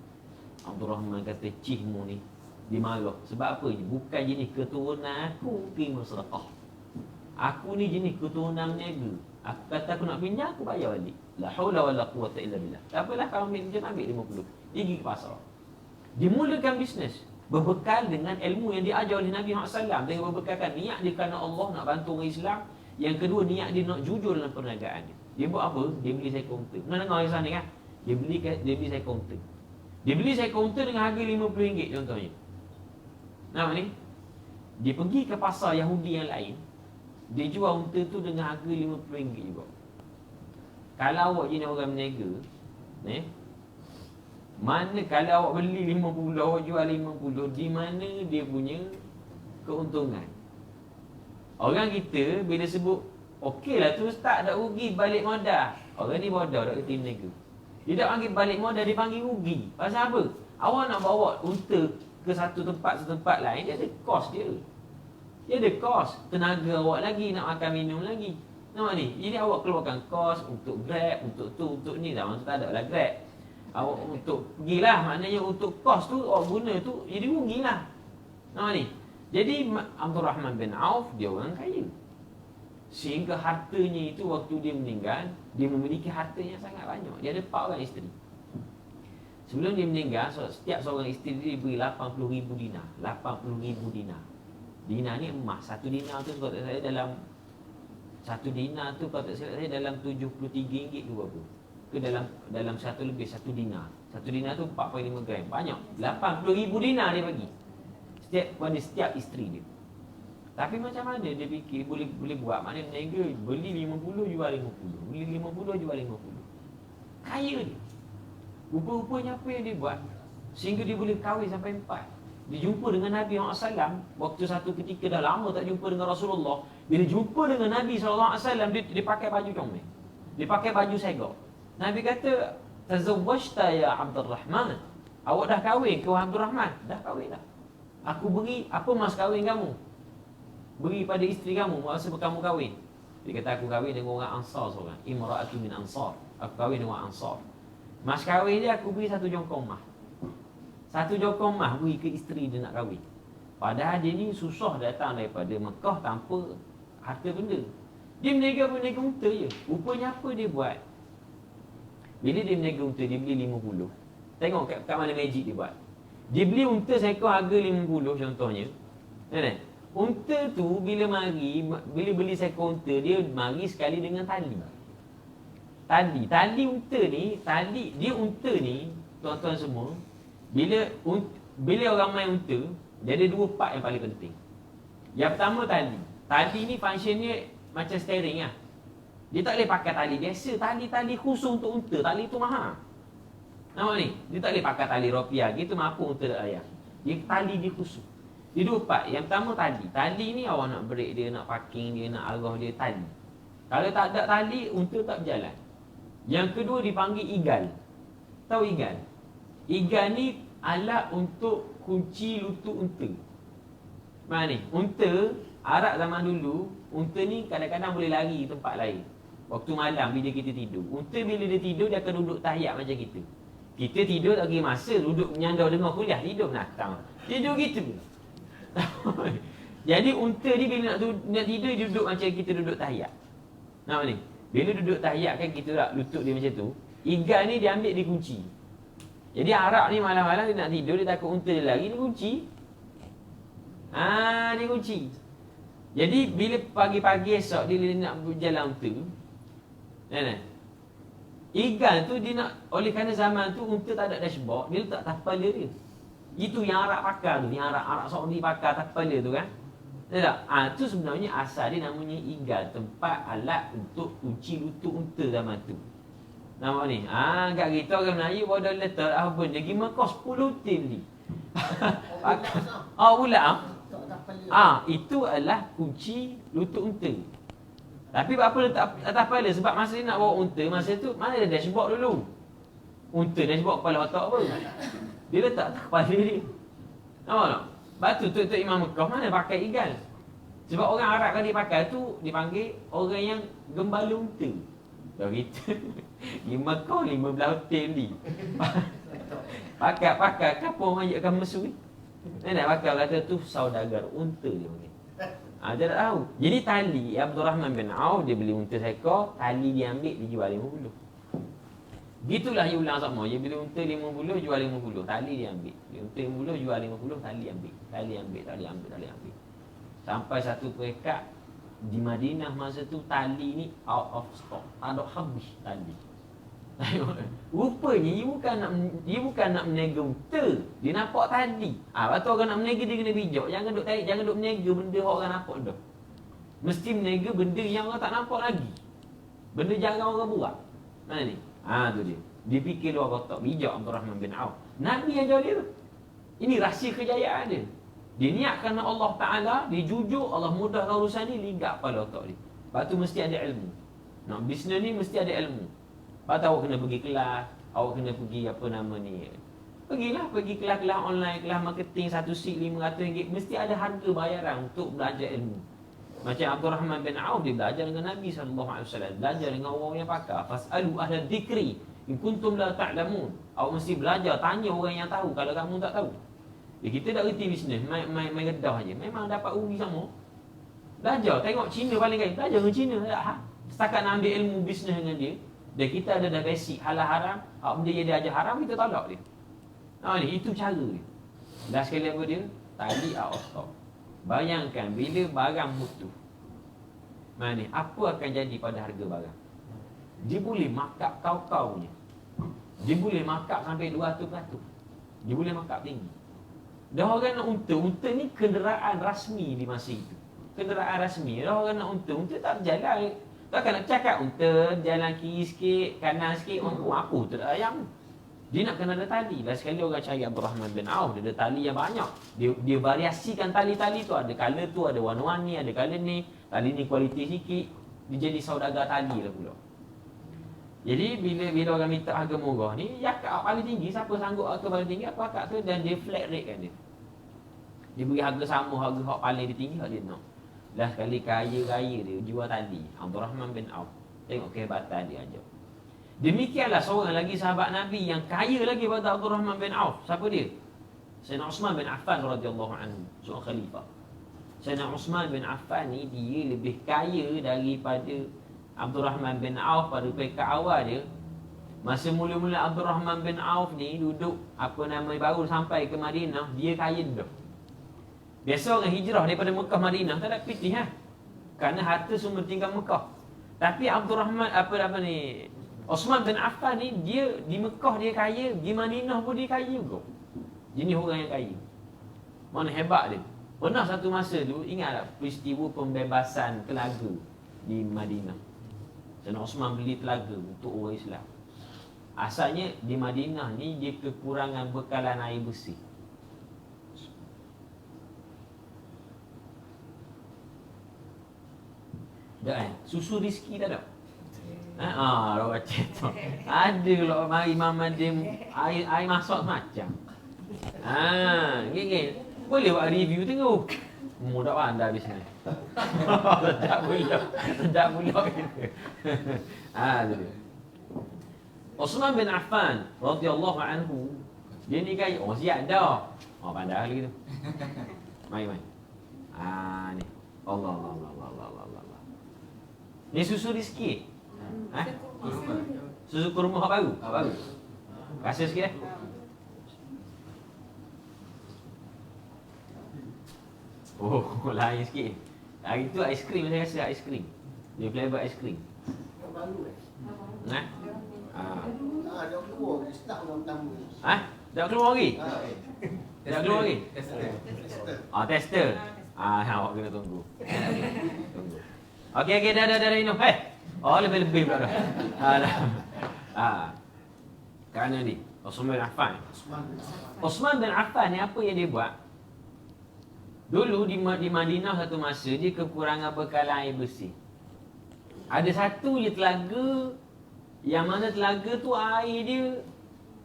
S1: Abdul Rahman kata, cihmu ni dia marah. Sebab apa ni? Bukan jenis keturunan aku terima sedekah. Aku ni jenis keturunan niaga. Aku kata aku nak pinjam, aku bayar balik. La haula wala quwwata illa billah. Tak apalah, kalau pinjam ambil 50. Dia pergi ke pasar. Dia mulakan bisnes berbekal dengan ilmu yang diajar oleh Nabi SAW. Dengan berbekalkan niat dia kerana Allah nak bantu orang Islam. Yang kedua, niat dia nak jujur dalam perniagaan dia. Dia buat apa? Dia beli saya kaunter. Pernah dengar kisah ni kan? Dia beli saya kaunter. Dia beli saya kaunter dengan harga RM50 contohnya. Nampak ni? Dia pergi ke pasar Yahudi yang lain, dia jual unta tu dengan harga RM50 juga. Kalau awak jenis orang berniaga, mana kalau awak beli 50, awak jual 50, di mana dia punya keuntungan? Orang kita bila sebut, okeylah tu ustaz tak rugi balik modal. Orang ni bodoh, tak kerti berniaga. Dia tak panggil balik modal, dia panggil rugi. Pasal apa? Awak nak bawa unta ke satu tempat lain, dia ada kos dia. Dia ada kos, tenaga awak lagi, nak makan minum lagi. Nampak ni? Jadi awak keluarkan kos untuk Grab, untuk tu, untuk ni. Zaman tu tak ada lah Grab. Awak untuk pergilah, maknanya untuk kos tu awak guna tu, jadi rugilah. Nampak ni? Jadi Abdul Rahman bin Auf, dia orang kaya. Sehingga hartanya itu waktu dia meninggal, dia memiliki harta yang sangat banyak. Dia ada 4 orang isteri. Sebelum dia meninggal, setiap seorang isteri dia beri 80,000 dinar. 80,000 dinar. Dinar ni emas. 1 dinar tu kalau tak saya dalam 1 dinar tu kalau tak saya dalam RM73 ke berapa? Ke dalam 1 lebih 1 dinar. 1 dinar tu 4.5 gram. Banyak. 80,000 dinar dia bagi. Pada setiap isteri dia. Tapi macam mana dia fikir boleh buat? Maknanya berniaga, beli 50 jual 50. Beli 50 jual 50. Kaya dia. Rupa-rupanya apa yang dia buat sehingga dia boleh kahwin sampai 4. Dia jumpa dengan Nabi SAW. Waktu satu ketika dah lama tak jumpa dengan Rasulullah. Bila jumpa dengan Nabi SAW, dia pakai baju comel. Dia pakai baju segak. Nabi kata, tazawwajta ya Abdul Rahman. Awak dah kahwin ke wahai Abdul Rahman? Dah kahwin dah. Aku beri apa mas kahwin kamu? Beri pada isteri kamu masa kamu kahwin. Dia kata aku kahwin dengan orang Ansar seorang. Imra'atu min Ansar. Aku kahwin dengan orang Ansar. Mas kahwin dia aku beri 1 jongkong mah. 1 jongkong mah beri ke isteri dia nak kahwin. Padahal dia ni susah datang daripada Mekah tanpa harta benda. Dia berniaga unta je. Rupanya apa dia buat? Bila dia berniaga unta, dia beli 50. Tengok kat mana magic dia buat. Dia beli unta seekor harga 50 contohnya. Kan? Unta tu bila beli seekor unta, dia mari sekali dengan tali. Tali unta ni, dia unta ni, tuan-tuan semua, bila orang main unta, dia ada 2 part yang paling penting. Yang pertama tali. Tali ni functionnya macam steering lah. Dia tak boleh pakai tali biasa. Tali khusus untuk unta. Tali tu mahal. Nampak ni? Dia tak boleh pakai tali rupiah. Gitu mampu unta tak layak. Tali dia khusus. Dia 2 part. Yang pertama tali. Tali ni awak nak break dia, nak parking dia, nak arah dia, tali. Kalau tak ada tali, unta tak berjalan. Yang kedua dipanggil igal. Tahu igal? Igal ni alat untuk kunci lutut unta. Mana ni? Unta, Arab zaman dulu, unta ni kadang-kadang boleh lari tempat lain. Waktu malam bila kita tidur. Unta bila dia tidur, dia akan duduk tahiyat macam kita. Kita tidur tak kira masa, duduk menyandar dengar kuliah, tidur menatang. Tidur gitu. Jadi unta ni bila nak tidur, dia duduk macam kita duduk tahiyat. Nampak ni? Bila duduk tahiyat kan kita tak lutut dia macam tu. Igal ni dia ambil, dia kunci. Jadi Arab ni malam-malam dia nak tidur, dia takut unta dia lari, dia kunci. Dia kunci. Jadi bila pagi-pagi esok dia nak berjalan unta, igal tu dia nak, oleh kerana zaman tu unta tak ada dashboard, dia letak atas kepala dia. Itu yang Arab pakar tu, yang Arab Saudi pakar atas kepala tu kan. Tak? Tu sebenarnya asal dia namanya igal, tempat alat untuk kunci lutut unta zaman tu. Nampak ni? Kat kita orang Melayu pada letak apa benda pergi Mekah 10 tin ni. Pula. Itu adalah kunci lutut unta. Tapi apa letak atas kepala? Sebab masa dia nak bawa unta, masa tu mana ada dashboard dulu. Unta dashboard kepala otak apa? Dia letak atas kepala dia. Nampak tak? Sebab tu Tok Imam Mekah mana pakai igal. Sebab orang Arab kan dia pakai tu, dipanggil orang yang gembala unta. Kalau kita di Mekah 15 hotel ni. Pakai kapal majikkan mesu ni. Nak pakai kata tu saudagar unta dia panggil. Dia tak tahu. Jadi tali Abdul Rahman bin Auf dia beli unta seekor, tali dia ambil dijual 50. Gitulah dia ulang sama. Dia beli unta 50 jual 50, tali dia ambil. Beli unta 50 jual 50, tali ambil. Tali ambil. Sampai satu peringkat di Madinah masa tu tali ni out of stock. Tak ada habis tali. Rupanya dia bukan nak meniaga unta, dia nampak tali. Lepas tu orang nak meniaga dia kena bijak. Jangan duk tarik, jangan duk meniaga benda orang nampak dah. Mesti meniaga benda yang orang tak nampak lagi. Benda jarang orang buat. Mana ni? Tu dia. Dia fikir luar kotak, bijak Abdul Rahman bin Auf. Nabi yang jauh dia tu. Ini rahsia kejayaan dia. Dia niat kerana Allah Ta'ala, dia jujur, Allah mudahkan urusan ni, ligak pada otak dia. Lepas tu mesti ada ilmu. Nak bisnes ni mesti ada ilmu. Lepas tu awak kena pergi kelas, awak kena pergi apa nama ni. Pergi kelas-kelas online, kelas marketing, 1 seat RM500. Mesti ada harga bayaran untuk belajar ilmu. Macam Abdul Rahman bin Auf, dia belajar dengan Nabi SAW. Belajar dengan orang yang pakar. Fas'alu ahla dzikri in kuntum la ta'lamun. Awak mesti belajar, tanya orang yang tahu kalau kamu tak tahu. Kita tak reti bisnes, main redah je. Memang dapat rugi sama. Belajar, tengok Cina paling kaya. Belajar dengan Cina. Setakat nak ambil ilmu bisnes dengan dia. Dan kita ada dah basic halal haram. Benda yang dia ajar haram, kita tolak dia. Itu cara dia. Dan sekali apa dia? Tali out of stock. Bayangkan bila barang mutu. Apa akan jadi pada harga barang? Dia boleh markup kau-kaunya. Dia boleh markup sampai 200%. Dia boleh markup tinggi. Dah orang nak unta ni kenderaan rasmi di masa itu. Kenderaan rasmi. Dah orang nak unta tak berjalan. Takkan nak cakap unta jalan kiri sikit, kanan sikit, apa tu tak ayam. Dia nak kena ada tali. Last sekali orang cari Abdul Rahman bin Auf, dia ada tali yang banyak. Dia variasikan tali-tali tu, ada color tu, ada warna-warni, ada color ni, tali ni kualiti sikit. Dia jadi saudagar tali lah pula. Jadi bila orang minta harga murah ni, akak paling tinggi, siapa sanggup harga paling tinggi, aku akak tu, dan dia flat rate kan dia. Dia beri harga sama, harga hak paling dia tinggi, hak dia nak. Last kali kaya raya dia jual tali, Abdul Rahman bin Auf. Tengok kehebatan dia aja. Demikianlah seorang lagi sahabat Nabi yang kaya lagi pada Abdul Rahman bin Auf. Siapa dia? Sayyidina Uthman bin Affan radhiyallahu anhu, seorang khalifah. Sayyidina Uthman bin Affan ni dia lebih kaya daripada Abdul Rahman bin Auf pada peringkat awal dia. Masa mula-mula Abdul Rahman bin Auf ni duduk baru sampai ke Madinah, dia kaya dah. Biasa orang hijrah daripada Mekah Madinah tak ada pitih kerana harta semua tinggal Mekah. Tapi Abdul Rahman Uthman bin Affan ni dia di Mekah dia kaya, di Madinah pun dia kaya juga. Jenis orang yang kaya. Mana hebat dia. Pernah satu masa tu, ingat tak peristiwa pembebasan telaga di Madinah. Sayyidina Uthman beli telaga untuk orang Islam. Asalnya di Madinah ni dia kekurangan bekalan air bersih. Tak kan? Susu rizki tak ada? Orang baca tu. Ada lah mari mama dia air masak macam. Gini. Boleh buat review tengok. Tak pandai habis ni. Tak pula kita. Tu dia. Uthman bin Affan radhiyallahu anhu, dia ni kaya. Siap dah. Pandai lagi tu. Mai. Ni. Allah. Ni susu rizki. Susu kurma hak baru. Rasa sikit lain sikit. Hari tu aiskrim, saya rasa aiskrim. Dia flavor aiskrim.
S2: Baru Dah keluar, start orang pertama.
S1: Dah keluar lagi? Dah keluar lagi? Tester. Awak kena tunggu. Okey, dah minum. Lebih pula dah. Kerana ni Uthman bin Affan. Uthman bin Affan ni apa yang dia buat? Dulu di Madinah satu masa dia kekurangan bekalan air bersih. Ada satu je telaga, yang mana telaga tu air dia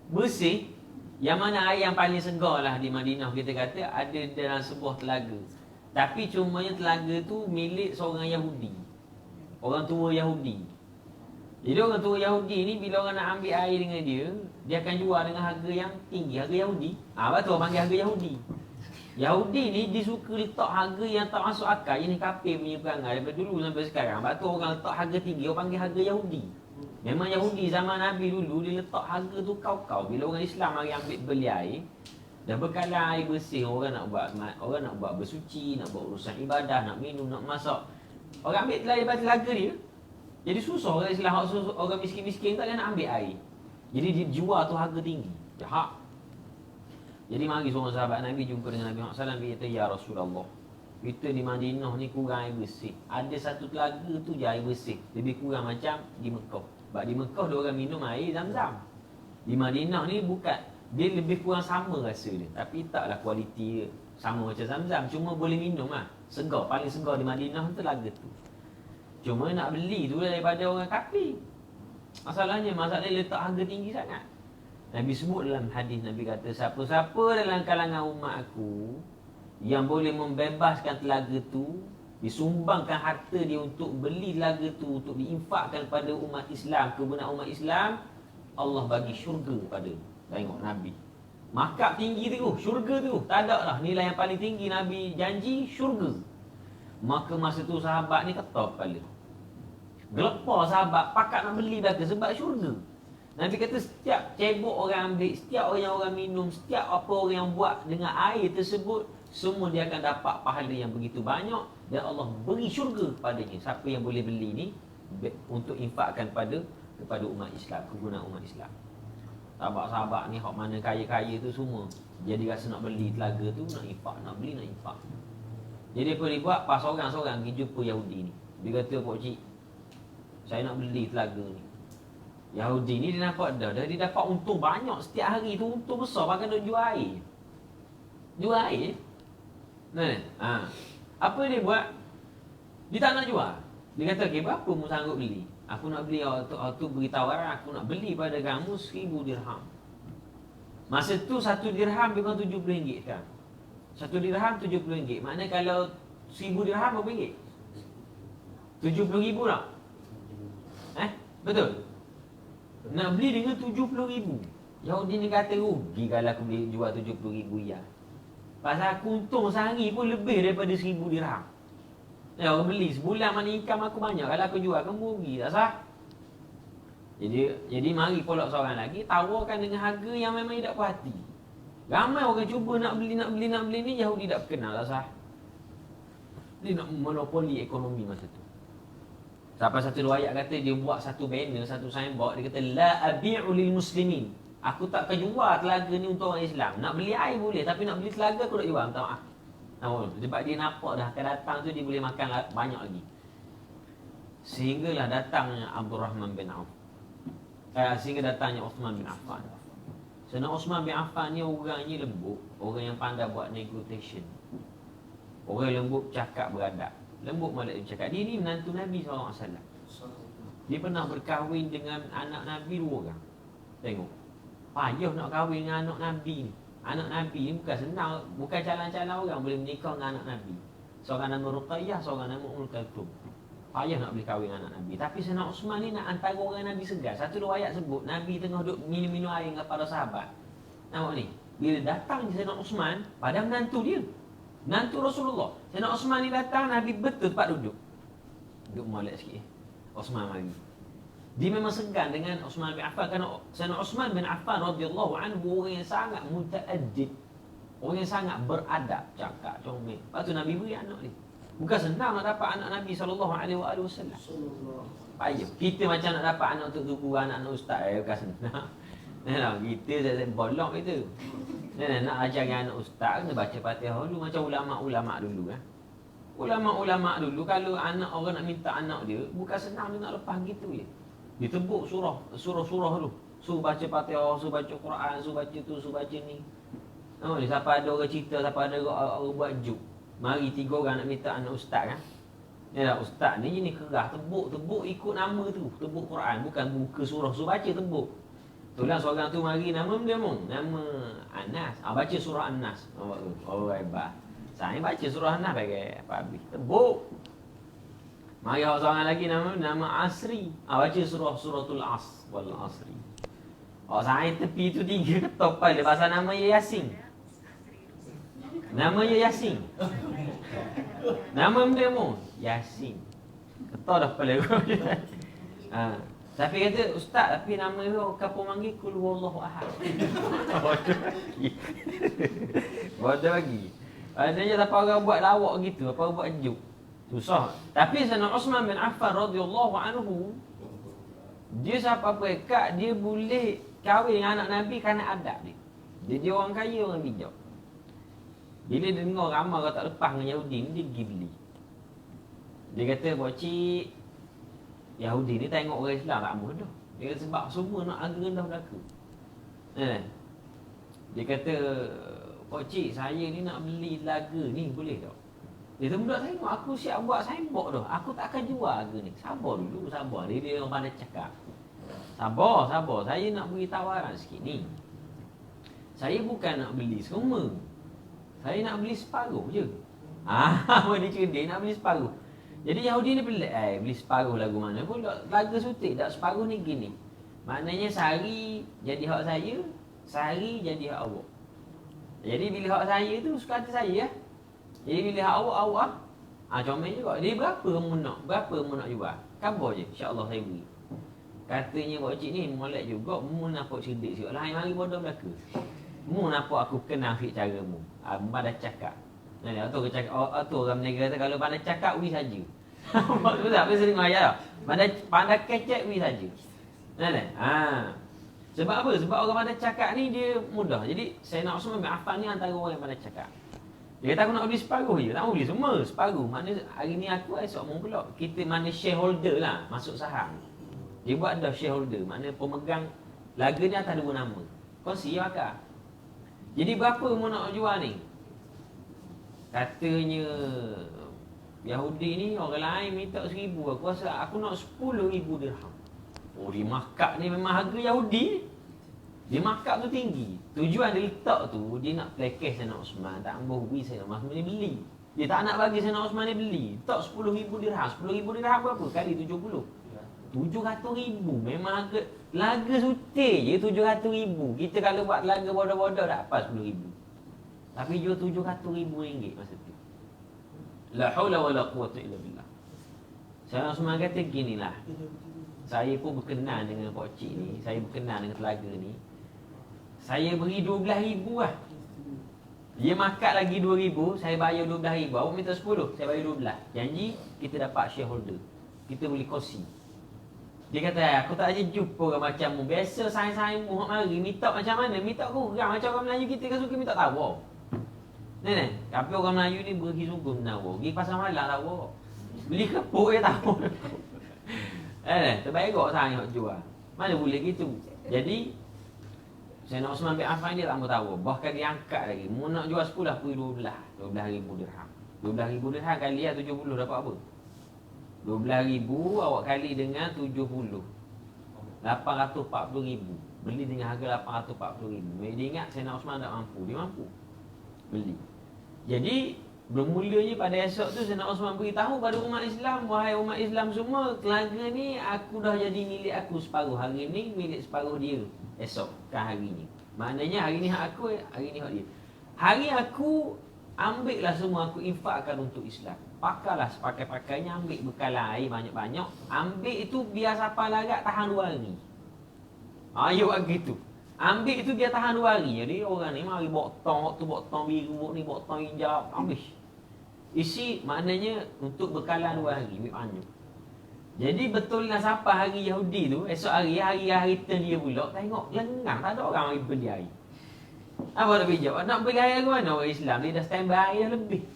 S1: bersih, yang mana air yang paling segar lah di Madinah kita kata ada dalam sebuah telaga. Tapi cumanya telaga tu milik seorang Yahudi, orang tua Yahudi. Jadi orang tua Yahudi ni bila orang nak ambil air dengan dia akan jual dengan harga yang tinggi, harga Yahudi. Betul, panggil harga Yahudi. Yahudi ni dia suka letak harga yang tak masuk akal. Ini kafir punya perangai daripada dulu sampai sekarang. Sebab tu orang letak harga tinggi, orang panggil harga Yahudi. Memang Yahudi zaman Nabi dulu dia letak harga tu kau-kau. Bila orang Islam mari ambil beli air, dah bekalan air bersih, orang nak buat bersuci, nak buat urusan ibadah, nak minum, nak masak. Orang ambil daripada telaga dia. Jadi susah orang Islam, orang miskin-miskin tak nak ambil air. Jadi dia jual tu harga tinggi. Jahat. Jadi mari seorang sahabat Nabi jumpa dengan Nabi Muhammad SAW. Dia kata, ya Rasulullah, kita di Madinah ni kurang air bersih. Ada satu telaga tu je air bersih. Lebih kurang macam di Mekah. Sebab di Mekah dia orang minum air Zam-Zam. Di Madinah ni bukan, dia lebih kurang sama rasa dia. Tapi taklah kualiti dia sama macam Zam-Zam. Cuma boleh minum lah. Segar, paling segar di Madinah tu telaga tu. Cuma nak beli tu daripada orang kafir. Masalahnya letak harga tinggi sangat. Nabi sebut dalam hadis, Nabi kata, siapa-siapa dalam kalangan umat aku yang boleh membebaskan telaga tu, disumbangkan harta dia untuk beli telaga tu, untuk diinfakkan kepada umat Islam, kebenaran umat Islam, Allah bagi syurga pada. Tengok Nabi markap tinggi tu, syurga tu. Tak ada lah nilai yang paling tinggi Nabi janji, syurga. Maka masa tu sahabat ni ketop kepala, gelepar sahabat, pakat nak beli belaka sebab syurga. Nabi kata setiap cebok orang ambil, setiap orang yang orang minum, setiap apa orang yang buat dengan air tersebut, semua dia akan dapat pahala yang begitu banyak dan Allah beri syurga padanya. Siapa yang boleh beli ni untuk infakkan kepada umat Islam, kegunaan umat Islam. Sahabat-sahabat ni hak mana kaya-kaya tu semua jadi rasa nak beli telaga tu, nak infak, nak beli, nak infak. Jadi apa dia buat? Pas seorang-seorang pergi jumpa Yahudi ni. Dia kata, Pak Cik, saya nak beli telaga ni. Yahudi ni dia nampak dah dia dapat untung banyak setiap hari tu, untung besar, bahkan dia jual air. Jual air. Apa dia buat? Dia tak nak jual. Dia kata, okey, berapa mu sanggup beli? Aku nak beli, waktu beritahu orang, aku nak beli pada kamu 1000 dirham. Masa tu 1 dirham lebih kurang RM70 kan. 1 dirham RM70. Maknanya kalau 1000 dirham berapa ringgit? 70,000 tak? Betul? Nak beli dengan 70,000. Yahudi ni kata rugi kalau aku beli jual 70,000 ya. Pasal aku untung sehari pun lebih daripada 1000 dirham. Ya, orang beli sebulan mana income aku banyak. Kalau aku jual kan rugi, tak sah? Jadi mari pula seorang lagi tawarkan dengan harga yang memang tidak puas hati. Ramai orang cuba nak beli ni, Yahudi tak kenal, tak sah? Dia nak monopoli ekonomi masa tu. Sampai satu riwayat kata dia buat satu banner, satu signboard, dia kata la abi'u lil muslimin. Aku tak akan jual telaga ni untuk orang Islam. Nak beli air boleh, tapi nak beli telaga aku tak jual, minta maaf. Sebab dia nampak dah akan datang tu dia boleh makan banyak lagi. Sehinggalah datangnya Abdul Rahman bin Auf. Sehingga datangnya Uthman bin Affan. Sebab Uthman bin Affan ni orangnya lembut, orang yang pandai buat negotiation. Orang lembut cakap beradab. Lembut malah dia cakap. Dia ni menantu Nabi SAW. Dia pernah berkahwin dengan anak Nabi 2 orang. Tengok, payah nak kahwin dengan anak Nabi ni. Anak Nabi ni bukan senang, bukan calon-calon orang boleh menikah dengan anak Nabi. Seorang nama Ruqayyah, seorang nama Ummul Kalthum. Payah nak boleh kahwin dengan anak Nabi. Tapi Sayyidina Uthman ni nak antara orang Nabi segar. Satu riwayat sebut Nabi tengah duduk minum-minum air dengan para sahabat. Nampak ni, bila datang Sayyidina Uthman, pada menantu dia, menantu Rasulullah, Sayyidina Uthman ni datang, Nabi betul tempat duduk. Duduk molek sikit. Uthman mari. Dia memang segan dengan Uthman bin Affan kerana Sayyidina Uthman bin Affan radhiyallahu anhu orang yang sangat mutaaddib, orang yang sangat beradab, cakap comel. Lepas tu Nabi beri anak dia. Bukan senang nak dapat anak Nabi SAW. Payah. Kita macam nak dapat anak untuk guru, anak ustaz, bukan senang. Nah, kita bolong itu. Nak ajar anak ustaz kena baca Fatihah dulu macam ulama-ulama dulu kan. Ulama-ulama dulu kalau anak orang nak minta anak dia, bukan senang dia nak lepas gitu je. Ditebuk surah-surah tu. Suruh baca Fatihah, suruh baca Quran, suruh baca tu, suruh baca ni. Siapa ada orang cerita, siapa ada orang buat juk. Mari 3 orang nak minta anak ustaz kan. Ya dah, ustaz ni jenis kerah, tebuk ikut nama tu. Tebuk Quran, bukan buka surah, suruh baca tebuk. Tulang seorang tu mari nama dia nama Anas. Baca surah Anas. Oh hebat. Saya baca surah Anas bagi apa habis. Tebuk. Mari seorang lagi nama Asri. Baca suratul As wal Asri. Saya tepi tu 3 ketok pada pasal nama Yasin. Nama Yasin. Nama dia Yasin. Ketok dah kepala aku. Tapi kata ustaz, tapi nama dia kapo manggil kul huwallahu ahad. Bodoh lagi. Adanya apa orang buat lawak gitu, apa orang buat juk. Susah. Tapi Sayyidina Uthman bin Affan radhiyallahu anhu, dia siapa pekat dia boleh kahwin dengan anak Nabi kerana adab dia. Dia orang kaya, orang bijak. Bila dia dengar ramai orang tak lepas dengan Yahudi ni, dia pergi beli. Dia kata, "Pakcik, Yahudi ni tengok orang Islam tak amuh dah." Dia kata sebab semua nak harga rendah berlaku. Dia kata, "Pakcik, saya ni nak beli telaga ni, boleh tak?" Dia kata, "Budak tengok, aku siap buat signboard dah. Aku tak akan jual harga ni." Sabar dulu, sabar. Dia orang pandai cakap. Sabar. Saya nak beri tawaran sikit ni. Saya bukan nak beli semua. Saya nak beli separuh je. Dia cerdik nak beli separuh. Jadi Yahudi ni pelik. Beli separuh lagu mana pun. Lagu sutik tak separuh ni gini. Maknanya sehari jadi hak saya, sehari jadi hak awak. Jadi bila hak saya tu suka hati saya ya. Jadi bila hak awak comel juga. Dia berapa kamu nak jual? Khabar je, insya-Allah saya beri. Katanya pakcik ni molek juga, mu nampak cerdik sikit. Lain mari bodoh belaka. Mu nampak aku kenal sikit cara mu. Pandai cakap. Atau cakap atau orang negara kata kalau pandai cakap wi saja. Betul tak? Apa sering ayat. Pandai kecek wi saja. Sebab apa? Sebab orang pandai cakap ni dia mudah. Jadi Sayyidina Uthman bin Affan ni antara orang yang pandai cakap. Dia kata aku nak beli separuh je. Tak mau beli semua, separuh. Maknanya hari ni aku esok mau pula. Kita mana shareholder lah, masuk saham. Dia buat dah shareholder, maknanya pemegang laga ni atas 2 nama. Kongsi ya akak. Jadi berapa mu nak jual ni? Katanya Yahudi ni orang lain minta 1,000, aku rasa aku nak 10,000 dirham. Oh, dia markup ni memang harga Yahudi. Dia markup tu tinggi. Tujuan dia letak tu, dia nak placase Sayyidina Osman. Tak ambil rugi Sayyidina Osman ni beli. Dia tak nak bagi Sayyidina Osman ni beli. Tak 10,000 dirham. 10,000 dirham berapa? Kali 70. 700,000. Memang laga sutir je 700,000. Kita kalau buat laga bodoh-bodoh dapat 10,000. Tapi jual 700,000 ringgit masa tu. La haula wala quwwata illa billah. Sayyidina Osman kata ginilah. Saya pun berkenan dengan Pak Cik ni. Saya berkenan dengan telaga ni. Saya beri 12,000 lah. Dia makat lagi 2,000, saya bayar 12,000. Awak minta 10, saya bayar 12. Janji kita dapat shareholder. Kita boleh kongsi. Dia kata, aku tak aja jumpa orang macam mu. Biasa saing-saing mu mari minta macam mana? Minta kurang macam orang Melayu kita kan suka minta tawar. Ni. Tapi orang Melayu ni bergi suka menawar. Pergi pasar malam tawar. Beli kepuk je tawar. Terbaik kok saing nak jual. Mana boleh gitu. Jadi Sayyidina Osman bin Affan dia tak mau tahu. Bahkan dia angkat lagi. Mu nak jual 10 aku 12. 12,000 dirham. 12,000 dirham kali 70 dapat apa? 12,000 awak kali dengan 70. 840,000. Beli dengan harga 840,000. Dia ingat Sayyidina Osman tak mampu. Dia mampu. Beli. Jadi bermulanya pada esok tu Sayyidina Osman beritahu pada umat Islam, wahai umat Islam semua, telaga ni aku dah jadi milik aku separuh. Hari ni milik separuh dia. Esok kan hari ni. Maknanya hari ni hak aku, hari ni hak dia. Hari aku ambillah semua, aku infakkan untuk Islam. Pakarlah sepakai-pakainya, ambil bekalan air banyak-banyak. Ambil itu biar siapa larat tahan 2 hari. Ayo gitu. Ambil itu dia tahan 2 hari. Jadi orang ni mari bawa tong, tu bawa tong biru, ni bawa tong hijau, ambil. Isi maknanya untuk bekalan 2 hari, ambil banyak. Jadi betul lah siapa hari Yahudi tu, esok hari turn dia pula, tengok lengang, tak ada orang mari beli air. Apa nak bijak? Nak beli air ke mana orang Islam? Dia dah standby air dah lebih.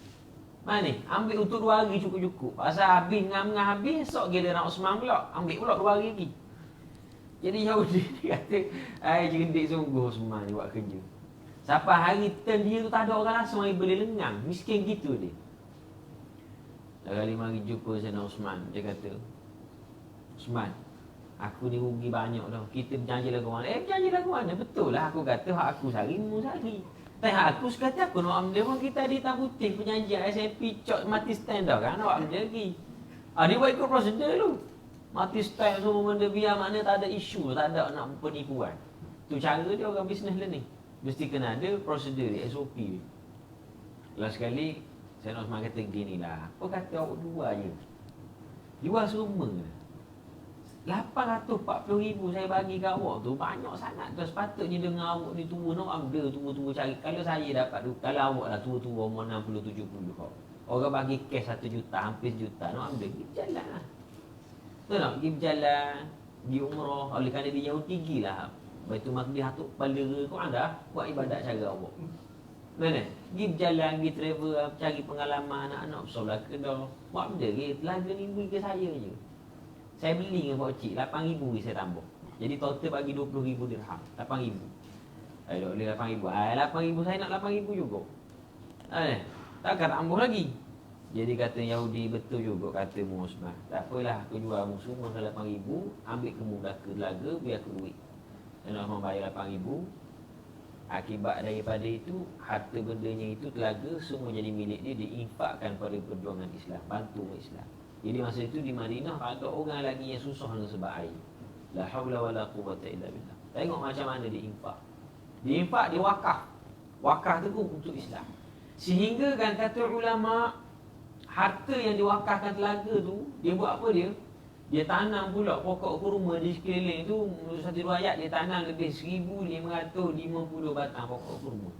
S1: Mana? Ambil untuk 2 hari cukup-cukup. Pasal habis, ngam-ngam habis, esok dia nak Osman pula, ambil pula 2 hari lagi. Jadi Yahudi dia kata, ai cerdik sungguh Osman ni buat kerja. Siapa hari turn dia tu tak ada orang langsung mari beli lengang, miskin gitu dia. Kali mari jumpa Sayyidina Osman, dia kata, Osman, aku ni rugi banyak dah. Kita berjanji lagu mana? Berjanji lagu mana? Betul lah aku kata hak aku sehari, mu sehari. Tapi hak aku sekata aku nak ambil pun kita ada hitam putih perjanjian SMP cok mati stand dah kan nak ambil lagi. Dia buat ikut prosedur tu. Mati stand semua benda biar maknanya tak ada isu, tak ada nak penipuan. Tu cara dia orang business learning. Mesti kena ada prosedur SOP. Last sekali Sayyidina Osman kata ginilah. Apa kata awak dua je? Jual semua. 840,000 saya bagi kat awak tu banyak sangat tu. Sepatutnya dengan awak ni tua nak ambil tua-tua cari. Kalau saya dapat tu, kalau awak lah tua-tua umur 60-70 kau. Orang bagi cash 1 juta, hampir 1 juta nak ambil, pergi berjalan lah. Betul tak? Pergi berjalan, pergi umrah. Oleh kerana dia Yahudi gilah. Baitul Maqdis hatuk kepala kau anda buat ibadat cara awak. Mana? Pergi berjalan, pergi travel, cari pengalaman anak-anak bersolat ke dah. Buat benda ke, telaga ni beri ke saya je. Saya beli dengan Pak Cik, 8,000 saya tambah. Jadi total bagi 20,000 dirham. 8,000. Tak boleh 8,000. 8,000 saya nak 8,000 juga. Takkan tambah lagi. Jadi kata Yahudi, betul juga kata mu Osman. Tak apalah, aku jual mu semua 8,000. Ambil kamu belaka telaga, biar aku duit. Dan Osman bayar 8,000. Akibat daripada itu, harta bendanya itu telaga semua jadi milik dia, diinfakkan pada perjuangan Islam, bantu Islam. Jadi masa itu di Madinah tak ada orang lagi yang susah dengan sebab air. La haula wala quwwata illa billah. Tengok macam mana diinfak. Diinfak, diwakaf. Wakaf tu untuk Islam. Sehingga kan kata ulama, harta yang diwakafkan telaga tu, dia buat apa dia? Dia tanam pula pokok kurma di sekeliling tu. Satu riwayat dia tanam lebih 1,550 batang pokok kurma.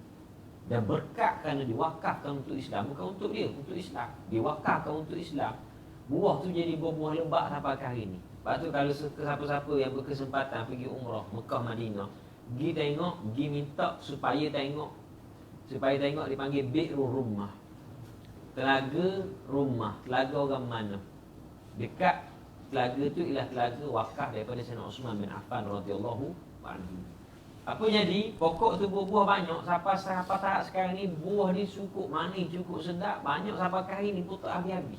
S1: Dan berkat kerana diwakafkan untuk Islam. Bukan untuk dia, untuk Islam. Diwakafkan untuk Islam. Buah tu jadi buah-buah lebat sampai hari ni. Lepas tu kalau siapa-siapa yang berkesempatan pergi umrah Mekah Madinah, pergi tengok, pergi minta supaya tengok dipanggil Bi'rul Rumah. Telaga rumah, telaga orang mana? Dekat telaga tu ialah telaga wakaf daripada Sayyidina Osman bin Affan radhiyallahu anhu. Apa jadi? Pokok tu buah banyak. Sampai tahap sekarang ni buah ni cukup manis, cukup sedap. Banyak sampai kali ni pun tak habis-habis.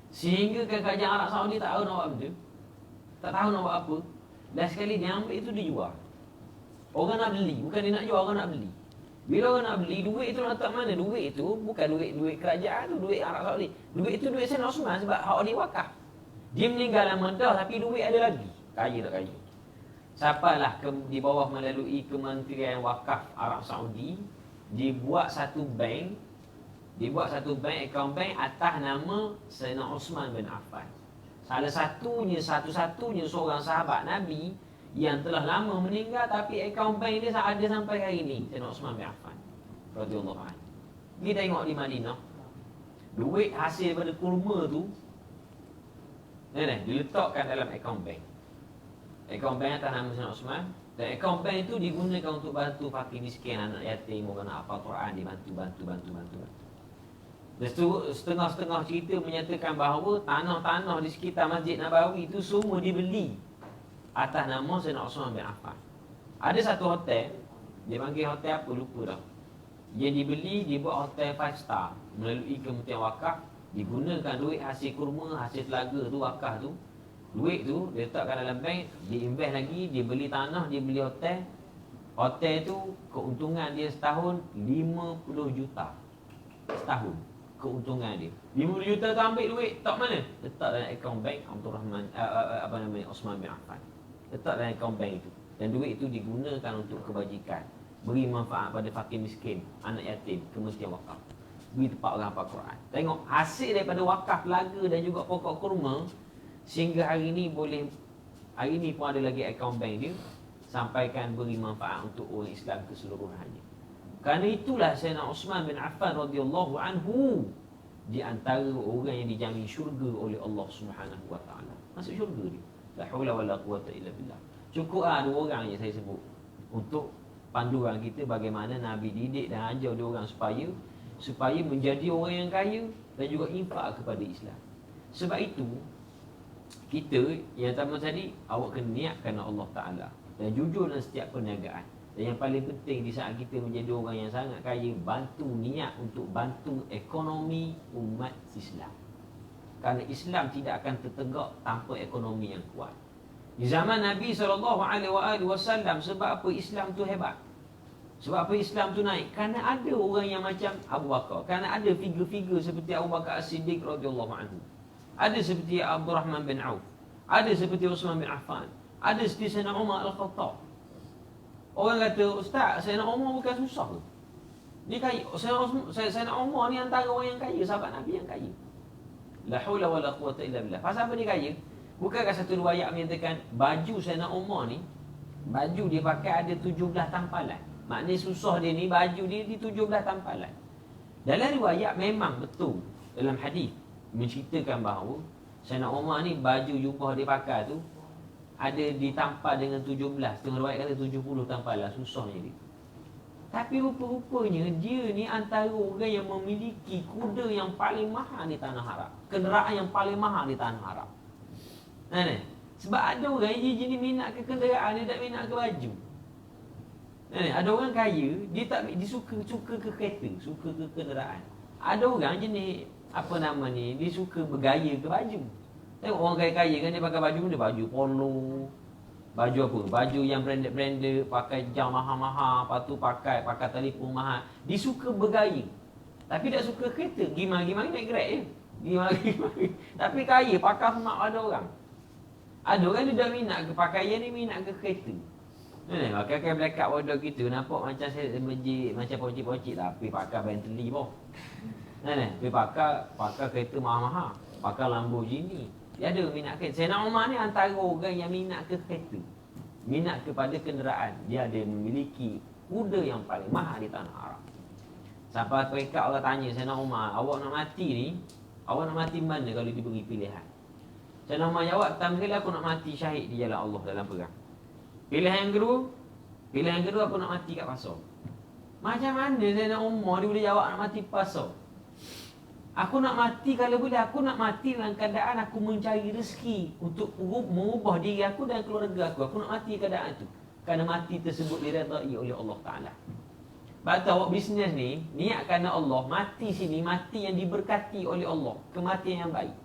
S1: Sehingga kerajaan Arab Saudi tak tahu nak buat benda. Tak tahu nak buat apa. Dan sekali dia ambil itu dijual. Orang nak beli. Bukan dia nak jual, orang nak beli. Bila orang nak beli, duit itu nak letak mana? Duit itu bukan duit kerajaan tu, duit Arab Saudi. Duit itu duit Sayyidina Osman sebab hak dia wakaf. Dia meninggal lama dah tapi duit ada lagi. Kaya tak kaya. Sampailah di bawah melalui Kementerian Wakaf Arab Saudi dibuat satu bank, akaun bank atas nama Sayyidina Osman bin Affan. Satu-satunya seorang sahabat Nabi yang telah lama meninggal tapi akaun bank dia ada sampai hari ini, Sayyidina Osman bin Affan radhiyallahu anhu. Kita tengok di Madinah, duit hasil daripada kurma tu diletakkan dalam akaun bank. Akaun bank atas nama Sayyidina Osman. Dan akaun bank itu digunakan untuk bantu fakir miskin, anak yatim, orang nak hafal Quran, dibantu. Dan setengah-setengah cerita menyatakan bahawa tanah-tanah di sekitar Masjid Nabawi itu semua dibeli atas nama Sayyidina Osman bin Affan. Ada satu hotel, dia panggil hotel apa lupa dah. Dia dibeli, dibuat hotel 5 star melalui Kementerian Wakaf. Digunakan duit hasil kurma, hasil telaga tu, wakaf tu. Duit tu dia letakkan dalam bank, dia invest lagi, dia beli tanah, dia beli hotel. Hotel tu keuntungan dia setahun 50 juta. Setahun keuntungan dia. 50 juta tu ambil duit tak mana? Letak dalam akaun bank Abdul Rahman Osman bin Affan. Letak dalam akaun bank itu. Dan duit itu digunakan untuk kebajikan, beri manfaat pada fakir miskin, anak yatim, Kementerian Wakaf. Beri tempat orang hafal Quran. Tengok hasil daripada wakaf telaga dan juga pokok kurma. Sehingga hari ini pun ada lagi akaun bank dia, sampaikan beri manfaat untuk orang Islam keseluruhannya. Kerana itulah Sayyidina Osman bin Affan radhiyallahu anhu di antara orang yang dijamin syurga oleh Allah Subhanahu wa taala. Masuk syurga dia. La haula wala quwata illa billah. Cukup dua orang yang saya sebut untuk panduan kita bagaimana Nabi didik dan ajar dia orang supaya menjadi orang yang kaya dan juga infak kepada Islam. Sebab itu kita yang pertama tadi, awak kena niat kerana Allah Ta'ala dan jujur dalam setiap perniagaan. Dan yang paling penting di saat kita menjadi orang yang sangat kaya, bantu niat untuk bantu ekonomi umat Islam. Kerana Islam tidak akan tertegak tanpa ekonomi yang kuat. Di zaman Nabi SAW, sebab apa Islam tu hebat? Sebab apa Islam tu naik? Kerana ada orang yang macam Abu Bakar. Kerana ada figure-figure seperti Abu Bakar As-Siddiq radhiyallahu anhu. Ada seperti Abdul Rahman bin Auf. Ada seperti Osman bin Affan. Ada seperti Sayyidina Umar Al-Khattab. Orang kata, Ustaz, Sayyidina Umar bukan susah ke? Dia kaya. Sayyidina Umar ni antara orang yang kaya, sahabat Nabi yang kaya. La haula wala quwata illa billah. Pasal apa dia kaya? Bukankah satu riwayat menyatakan baju Sayyidina Umar ni, baju dia pakai ada 17 tampalan. Maknanya susah dia ni, baju dia di 17 tampalan. Dalam riwayat memang betul dalam hadis menceritakan bahawa Sayyidina Umar ni baju jubah dia pakai tu ada ditampal dengan 17. Tengah riwayat kata 70 tampalan. Susahnya dia. Tapi rupa-rupanya dia ni antara orang yang memiliki kuda yang paling mahal di tanah Arab, kenderaan yang paling mahal di tanah Arab. Sebab ada orang yang jenis minat ke kenderaan, dia tak minat ke baju. Ada orang kaya, dia suka ke kereta, suka ke kenderaan. Ada orang jenis dia suka bergaya ke baju. Tengok orang kaya-kaya kan, dia pakai baju polo. Baju apa? Baju yang branded, pakai jam mahal-mahal, lepas tu pakai telefon mahal. Dia suka bergaya. Tapi tak suka kereta. Gimana naik Grab je. Gimana. Tapi kaya, pakai smart ada orang. Ada orang dia dah minat ke pakaian ni, minat ke kereta. Pakai black card wardrobe kita, nampak macam saya masjid, macam pocik-pocik, tapi pakai Bentley pun. Dia pakai kereta mahal-mahal, pakai Lamborghini. Dia ada minat kereta. Sayyidina Umar ni antara orang yang minat ke kereta, minat kepada kenderaan. Dia ada memiliki kuda yang paling mahal di tanah Arab. Sampai mereka orang tanya Sayyidina Umar, awak nak mati ni, awak nak mati mana kalau diberi pilihan? Sayyidina Umar jawab, pertama kali aku nak mati syahid di jalan Allah dalam perang. Pilihan yang kedua aku nak mati kat pasar. Macam mana Sayyidina Umar dia boleh jawab nak mati pasar? Aku nak mati, kalau boleh aku nak mati dalam keadaan aku mencari rezeki untuk mengubah diri aku dan keluarga aku. Aku nak mati keadaan tu. kerana mati tersebut diredai oleh Allah Ta'ala. Sebab tu awak bisnes ni, niat kerana Allah, mati sini, mati yang diberkati oleh Allah, kematian yang baik.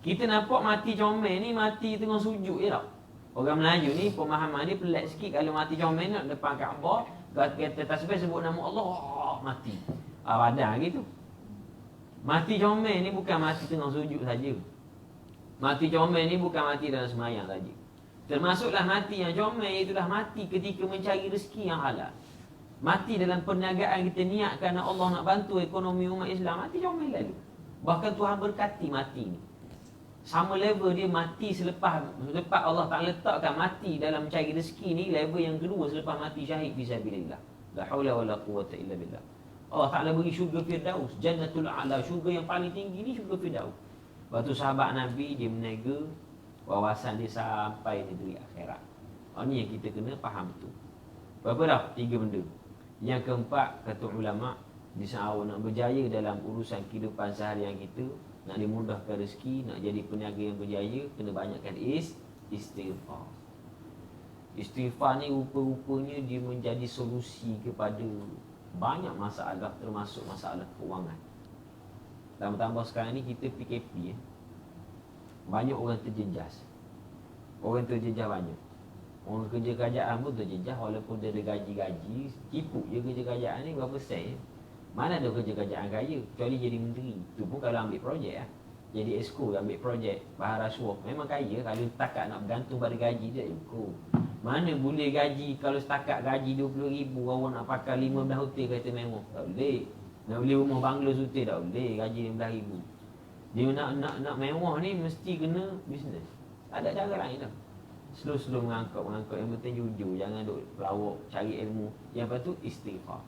S1: Kita nampak mati comel ni, mati tengah sujud je tak? Orang Melayu ni, pemahaman dia pelik sikit. Kalau mati comel ni, depan Kaabah, kata tasbih sebut nama Allah, mati. Badan gitu. Mati comel ni bukan mati tengah sujud saja. Mati comel ni bukan mati dalam semayang saja. Termasuklah mati yang comel, itulah mati ketika mencari rezeki yang halal. Mati dalam perniagaan kita niat kerana Allah nak bantu ekonomi umat Islam, mati comel lalu. Bahkan Tuhan berkati mati ni. Sama level dia mati selepas Allah Ta'ala letakkan mati dalam mencari rezeki ni, level yang kedua selepas mati syahid fisabilillah. La haula wala quwwata illa billah. Allah Ta'ala beri syurga Firdaus, Jannatul A'la, syurga yang paling tinggi ni syurga Firdaus. Lepas tu sahabat Nabi dia meniaga, wawasan dia sampai negeri akhirat. Ni yang kita kena faham tu. Berapa dah? 3 benda. Yang keempat, kata ulama, di saat awak nak berjaya dalam urusan kehidupan seharian kita, nak dimudahkan rezeki, nak jadi peniaga yang berjaya, kena banyakkan istighfar. Istighfar ni rupa-rupanya dia menjadi solusi kepada banyak masalah, termasuk masalah kewangan. Tambah-tambah sekarang ni kita PKP, banyak orang terjejas. Orang terjejas banyak. Orang kerja kerajaan pun terjejas, walaupun dia ada gaji-gaji, tipu je kerja kerajaan ni berapa sen je. Mana ada kerja kerajaan kaya, kecuali jadi menteri. Tu pun kalau ambil projek lah. Jadi esko ambil projek, bahar rasuah, memang kaya. Kalau setakat nak bergantung pada gaji dia, cukup. Mana boleh gaji, kalau setakat gaji 20,000, awak nak pakai 15 hotel kereta mewah, tak boleh. Nak beli rumah banglo hotel, tak boleh, gaji 15,000. Dia nak mewah ni mesti kena bisnes. Tak ada cara lain dah. Slow-slow mengangkat. Yang penting jujur, jangan duk pelawak, cari ilmu. Yang lepas tu istighfar.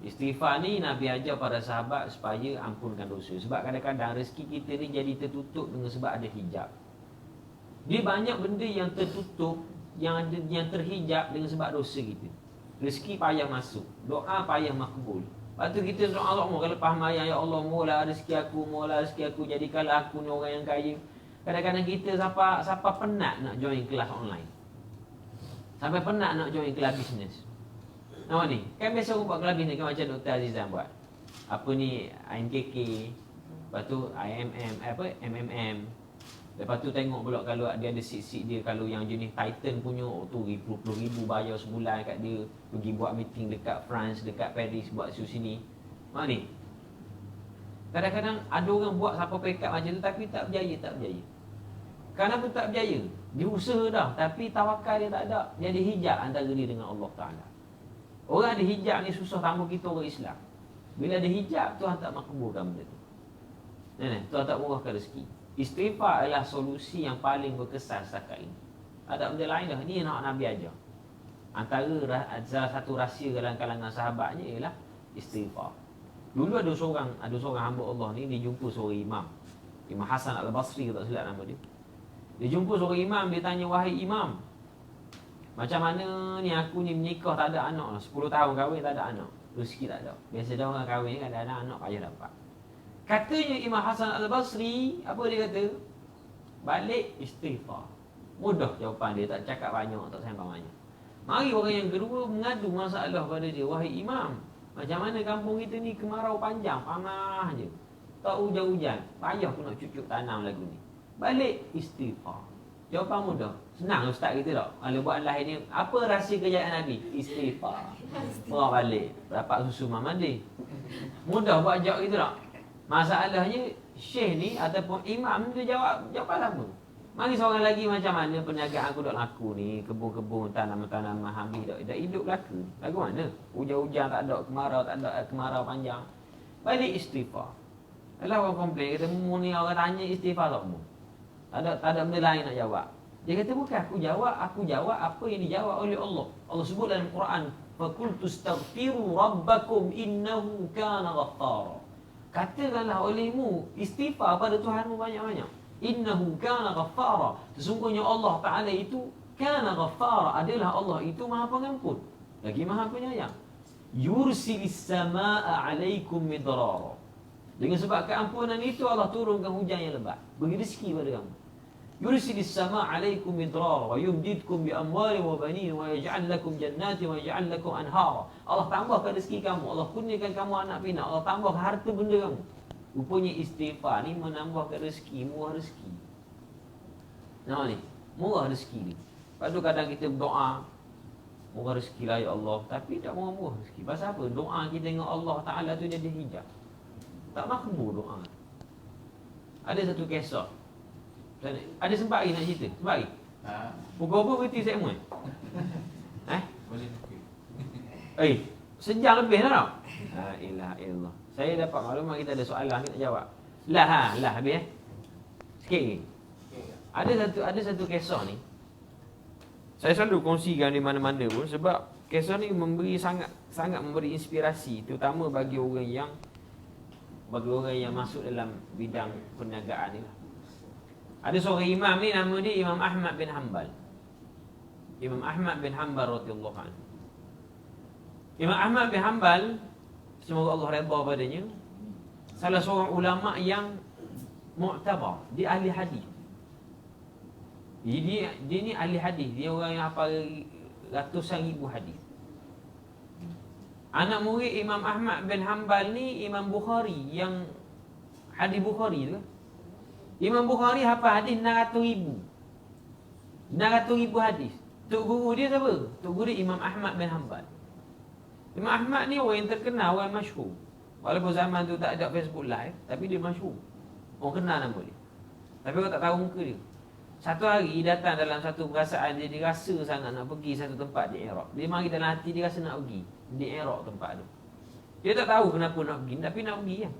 S1: Istighfar ni Nabi ajar para sahabat supaya ampunkan dosa. Sebab kadang-kadang rezeki kita ni jadi tertutup dengan sebab ada hijab. Dia banyak benda yang tertutup, yang terhijab dengan sebab dosa kita. Rezeki payah masuk, doa payah makbul. Lepas tu kita doa Allah, kalau faham ayat, ya Allah, mula rezeki aku, jadikanlah aku ni orang yang kaya. Kadang-kadang kita siapa penat nak join kelas online. Sampai penat nak join kelas bisnes. Nampak ni? Kan biasa orang buat kelas bisnes kan macam Dr. Azizan buat. Apa ni, INKK, lepas tu MMM. Lepas tu tengok pula kalau dia ada seat dia, kalau yang jenis Titan punya, tu ribu bayar sebulan kat dia. Pergi buat meeting dekat France, dekat Paris, buat sini. Nampak ni? Kadang-kadang ada orang buat siapa pekat macam tu tapi tak berjaya. Kenapa tak berjaya? Dia usaha dah tapi tawakal dia tak ada. Dia ada hijab antara dia dengan Allah Ta'ala. Orang ada hijab ni susah tambah kita orang Islam. Bila ada hijab, Tuhan tak makbulkan benda tu. Tuhan tak murahkan rezeki. Istighfar adalah solusi yang paling berkesan setakat ini. Tak ada benda lain dah. Ini yang nak Nabi ajar. Antara salah satu rahsia dalam kalangan sahabatnya ialah istighfar. Dulu ada seorang hamba Allah ni, dia jumpa seorang Imam Hasan Al-Basri, tak silap nama dia. Dia jumpa seorang imam, dia tanya, wahai imam, macam mana ni aku ni menikah tak ada anak, 10 tahun kahwin tak ada anak, rezeki tak ada. Biasa dah orang kahwin kan, ada anak payah dapat. Katanya Imam Hasan Al-Basri, apa dia kata? Balik istighfar. Mudah jawapan dia, tak cakap banyak, tak sembang banyak. Mari orang yang kedua mengadu masalah pada dia, wahai imam, macam mana kampung kita ni kemarau panjang, panas je, tak hujan-hujan, payah pun nak cucuk tanam lagu ni. Balik istighfar. Jawapan mudah. Senang ustaz kita tak? Kalau buat lain ni, apa rahsia kejayaan Nabi? Istighfar. Orang balik, dapat susu mandi. Mudah buat jawab gitu tak? Masalahnya syekh ni ataupun imam dia jawab sama. Mari seorang lagi, macam mana perniagaan aku dok laku ni, kebun-kebun, tanaman-tanaman habis dak hidup laku. Lagu mana? Hujan-hujan tak ada, kemarau tak ada, kemarau panjang. Balik istighfar. Kalau orang komplain kata, mu ni orang tanya istighfar tak mu? Tak ada benda lain nak jawab. Dia kata bukan aku jawab apa yang dijawab oleh Allah. Allah sebut dalam Quran, faqultu astaghfiru rabbakum innahu kana ghaffara. Katakanlah olehmu istighfar pada Tuhanmu banyak-banyak. Innahu kana ghaffara. Sesungguhnya Allah Ta'ala itu kana ghaffara, adalah Allah itu Maha Pengampun, lagi Maha Penyayang. Yursilis samaa 'alaikum midrara. Dengan sebab keampunan itu Allah turunkan hujan yang lebat, bagi rezeki pada kamu. Yursilis sama 'alaikum midrara wa yumdidkum bi amwalin wa banin wa yaj'al lakum jannatin wa yaj'al lakum anhara. Allah tambahkan rezeki kamu, Allah kurniakan kamu anak pinak, Allah tambah harta benda kamu. Rupanya istighfar ni menambahkan rezeki, murah rezeki. Nampak ni? Murah rezeki ni. Lepas tu kadang kita berdoa, murah rezeki lah ya Allah, tapi tak murah rezeki. Pasal apa? Doa kita dengan Allah Ta'ala tu jadi hijab. Tak makbul doa. Ada satu kisah. Ada sempat lagi nak cerita? Sempat lagi? Pukul apa berhenti segmen?
S3: Boleh.
S1: Sejam lebih dah tak? La ilaha illallah. Saya dapat maklumat kita ada soalan kita nak jawab. Lah habis sikit lagi. Ada satu kisah ni. Saya selalu kongsikan di mana-mana pun sebab kisah ni sangat memberi inspirasi, terutama bagi orang yang masuk dalam bidang perniagaan ni lah. Ada seorang imam ni, nama dia Imam Ahmad bin Hanbal. Imam Ahmad bin Hanbal radhiyallahu anhu. Imam Ahmad bin Hanbal, semoga Allah redha padanya, salah seorang ulama yang mu'tabar, dia ahli hadis. Dia ni ahli hadis, dia orang yang hafal ratusan ribu hadis. Anak murid Imam Ahmad bin Hanbal ni Imam Bukhari, yang hadis Bukhari tu kan. Imam Bukhari hafal hadis 600,000. 600,000 hadis. Tok guru dia siapa? Tok guru dia Imam Ahmad bin Hanbal. Imam Ahmad ni orang yang terkenal, orang yang masyhur. Walaupun zaman tu tak ada Facebook Live, tapi dia masyhur. Orang kenal nama dia. Tapi orang tak tahu muka dia. Satu hari datang dalam satu perasaan dia rasa sangat nak pergi satu tempat di Iraq. Dia mari dalam hati dia rasa nak pergi di Iraq tempat tu. Dia tak tahu kenapa nak pergi, tapi nak pergi kan.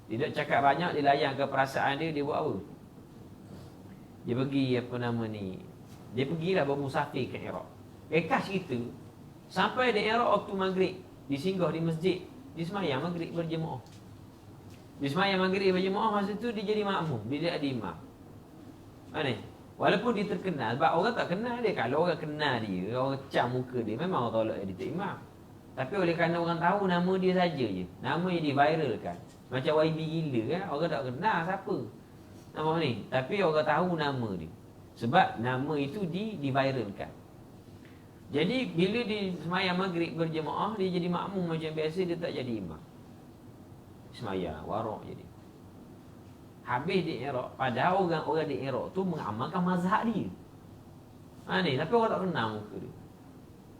S1: Dia tak cakap banyak, dia layan ke perasaan dia buat apa? Dia pergi dia pergilah bermusafir ke Iraq. Kas cerita, sampai di Iraq waktu maghrib, dia singgah di masjid, dia semayang maghrib berjemaah. Dia semayang maghrib berjemaah, masa tu dia jadi makmum, dia ada imam. Walaupun dia terkenal, sebab orang tak kenal dia. Kalau orang kenal dia, orang cam muka dia, memang orang tolak dia tak imam. Tapi oleh kerana orang tahu nama dia saja je, nama dia diviralkan. Macam YB gila kan, orang tak kenal siapa nama ni, tapi orang tahu nama dia sebab nama itu diviralkan. Jadi bila dia semayang maghrib berjemaah, dia jadi makmum macam biasa, dia tak jadi imam. Semayang warak jadi. Habis di Iraq, padahal orang-orang di Iraq tu mengamalkan mazhab dia. Tapi orang tak kenal muka dia.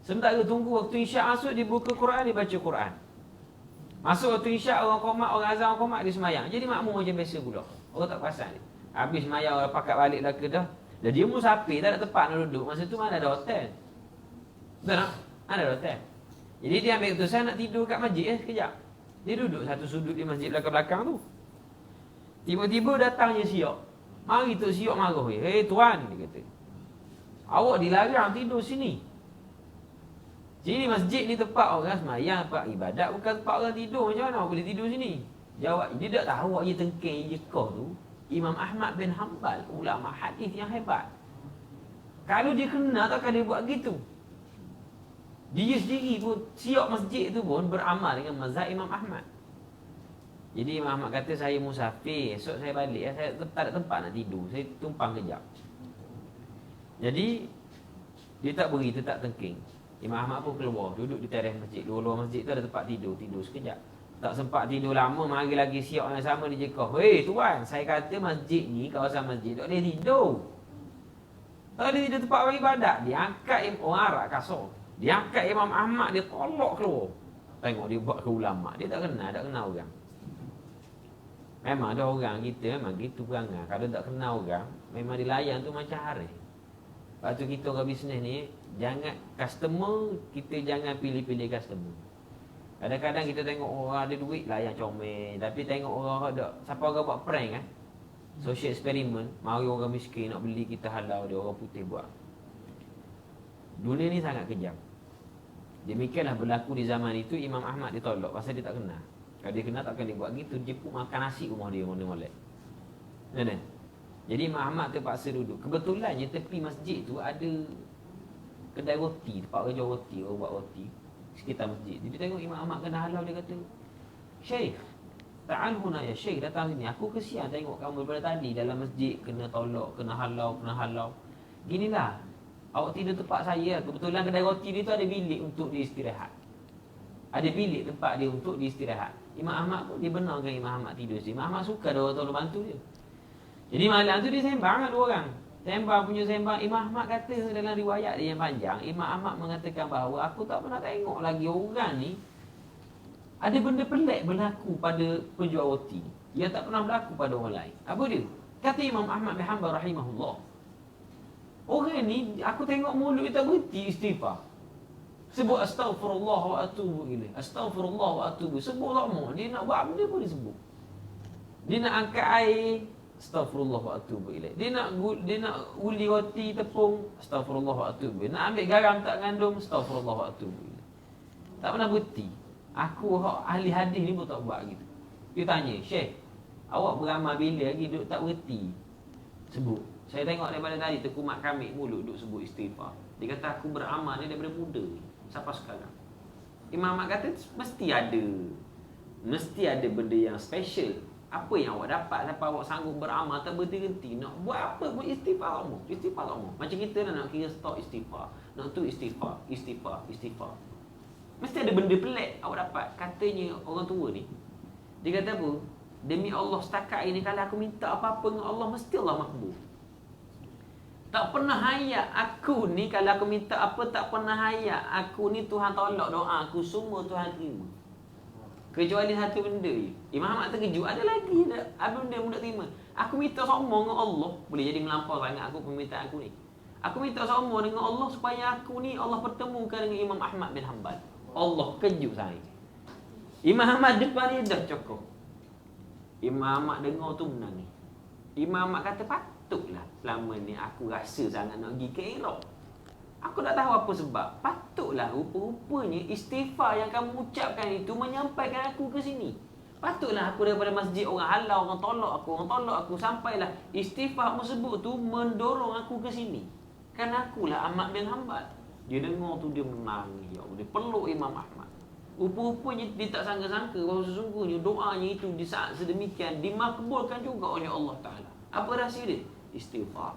S1: Sementara tunggu waktu isyak masuk, dia buka Quran, dia baca Quran. Masuk waktu isyak, orang qomat, orang azan, orang qomat, dia semayang. Jadi makmum macam biasa pula. Orang tak perasan dia. Habis semayang, orang pakat balik dah ke dah. Dan dia musafir, tak ada tempat nak duduk. Masa tu mana ada hotel. Betul tak? Mana ada hotel. Jadi dia ambil keputusan nak tidur kat masjid sekejap. Dia duduk satu sudut di masjid belakang-belakang tu. Tiba-tiba datangnya Siok. Mari Tok Siok marah dia. Hei tuan, dia kata, awak dilarang tidur sini. Sini masjid ni tempat orang semayang, tempat ibadat, bukan tempat orang tidur. Macam mana awak boleh tidur sini? Jawab, dia tak tahu awak je tengking je kau tu Imam Ahmad bin Hanbal, ulama hadis yang hebat. Kalau dia kenal takkan dia buat gitu. Dia sendiri pun, Siok masjid tu pun beramal dengan mazhab Imam Ahmad. Jadi Imam Ahmad kata, saya musafir, esok saya balik, saya tak ada tempat nak tidur, saya tumpang kejap. Jadi dia tak beri, tetap tengking. Imam Ahmad pun keluar, duduk di teres masjid. Luar masjid tu ada tempat tidur sekejap. Tak sempat tidur lama, mari lagi Siok yang sama dia cakap, hei tuan, saya kata masjid ni, kawasan masjid tak boleh tidur. Tak boleh tidur tempat orang ibadat. Dia angkat orang Arab kasar, dia angkat Imam Ahmad, dia tolak keluar. Tengok dia buat ke ulama, dia tak kenal orang. Memang ada orang kita memang gitu perangai. Kalau tak kenal orang, memang dilayan tu macam hari. Lepas tu kita orang bisnes ni, jangan customer, kita jangan pilih-pilih customer. Kadang-kadang kita tengok orang ada duit, layan comel. Tapi tengok orang ada, siapa orang buat prank kan, social experiment, mari orang miskin nak beli, kita halau dia, orang putih buat. Dunia ni sangat kejam. Demikianlah berlaku di zaman itu. Imam Ahmad ditolak pasal dia tak kenal. Kalau dia kenal takkan dia buat gitu. Dia pun makan nasi rumah dia, molek. Jadi Imam Ahmad terpaksa duduk. Kebetulan je tepi masjid tu ada kedai roti, tempat orang jual roti, orang buat roti sekitar masjid. Dia tengok Imam Ahmad kena halau, dia kata, Syekh, ta'al huna ya syekh, datang sini. Aku kesian tengok kamu daripada tadi dalam masjid kena tolak, kena halau. Ginilah. Awak tidur tempat saya. Kebetulan kedai roti ni tu ada bilik untuk dia istirahat. Ada bilik tempat dia untuk dia istirahat. Imam Ahmad pun dia benarkan Imam Ahmad tidur sini. Imam Ahmad suka ada orang tolong bantu dia. Jadi malam tu dia sembang dengan dua orang. Sembang. Imam Ahmad kata dalam riwayat dia yang panjang, Imam Ahmad mengatakan bahawa aku tak pernah tengok lagi orang ni ada benda pelik berlaku pada penjual roti ni yang tak pernah berlaku pada orang lain. Apa dia? Kata Imam Ahmad bin Hanbal rahimahullah, orang ni aku tengok mulut dia tak berhenti istighfar. Sebut astaghfirullah wa atubu ilaih. Astaghfirullah wa atubu. Sebut lama. Dia nak buat benda pun dia sebut. Dia nak angkat air, astaghfirullah wa atubu ilaih. Dia nak uli roti tepung, astaghfirullah wa atubu ilaih. Nak ambil garam tak ngandung, astaghfirullah wa atubu ilaih. Tak pernah berhenti. Aku ahli hadis ni pun tak buat gitu. Dia tanya, "Syekh, awak beramal bila lagi duduk tak berhenti sebut?" Saya tengok daripada tadi terkumat kamik mulut duduk sebut istighfar. Dia kata aku beramal ni daripada muda sampai sekarang. Imam Ahmad kata mesti ada benda yang special. Apa yang awak dapat sampai awak sanggup beramal tak berhenti-henti. Nak buat apa pun istighfar kamu. Macam kita lah nak kira stok istighfar. Nak tu istighfar. Mesti ada benda pelik awak dapat. Katanya orang tua ni, dia kata apa? Demi Allah setakat ini kalau aku minta apa-apa dengan Allah, mesti Allah makbul. Tak pernah hayat aku ni kalau aku minta apa, tak pernah hayat aku ni Tuhan tolak doa aku, semua Tuhan terima. Kecuali satu benda je. Imam Ahmad terkejut, ada lagi ada benda yang tak terima. Aku minta sombong dengan Allah, boleh jadi melampau sangat aku permintaan aku ni. Aku minta sombong dengan Allah supaya aku ni Allah pertemukan dengan Imam Ahmad bin Hanbal. Allah kejut saya. Imam Ahmad depan dia dah cukup. Imam Ahmad dengar tu menangis. Imam Ahmad kata patutlah selama ni aku rasa sangat nak pergi ke Iraq. Aku tak tahu apa sebab. Patutlah rupa-rupanya istighfar yang kamu ucapkan itu menyampaikan aku ke sini. Patutlah aku daripada masjid orang halau, orang tolak aku sampailah istighfar tersebut tu mendorong aku ke sini. Kan akulah Ahmad bin Hanbal. Dia dengar tu dia menangis, ya Allah. Dia peluk Imam Ahmad. Rupa-rupanya dia tak sangka-sangka bahawa sesungguhnya doanya itu di saat sedemikian dimakbulkan juga oleh Allah Ta'ala. Apa rahsia dia? Istighfar.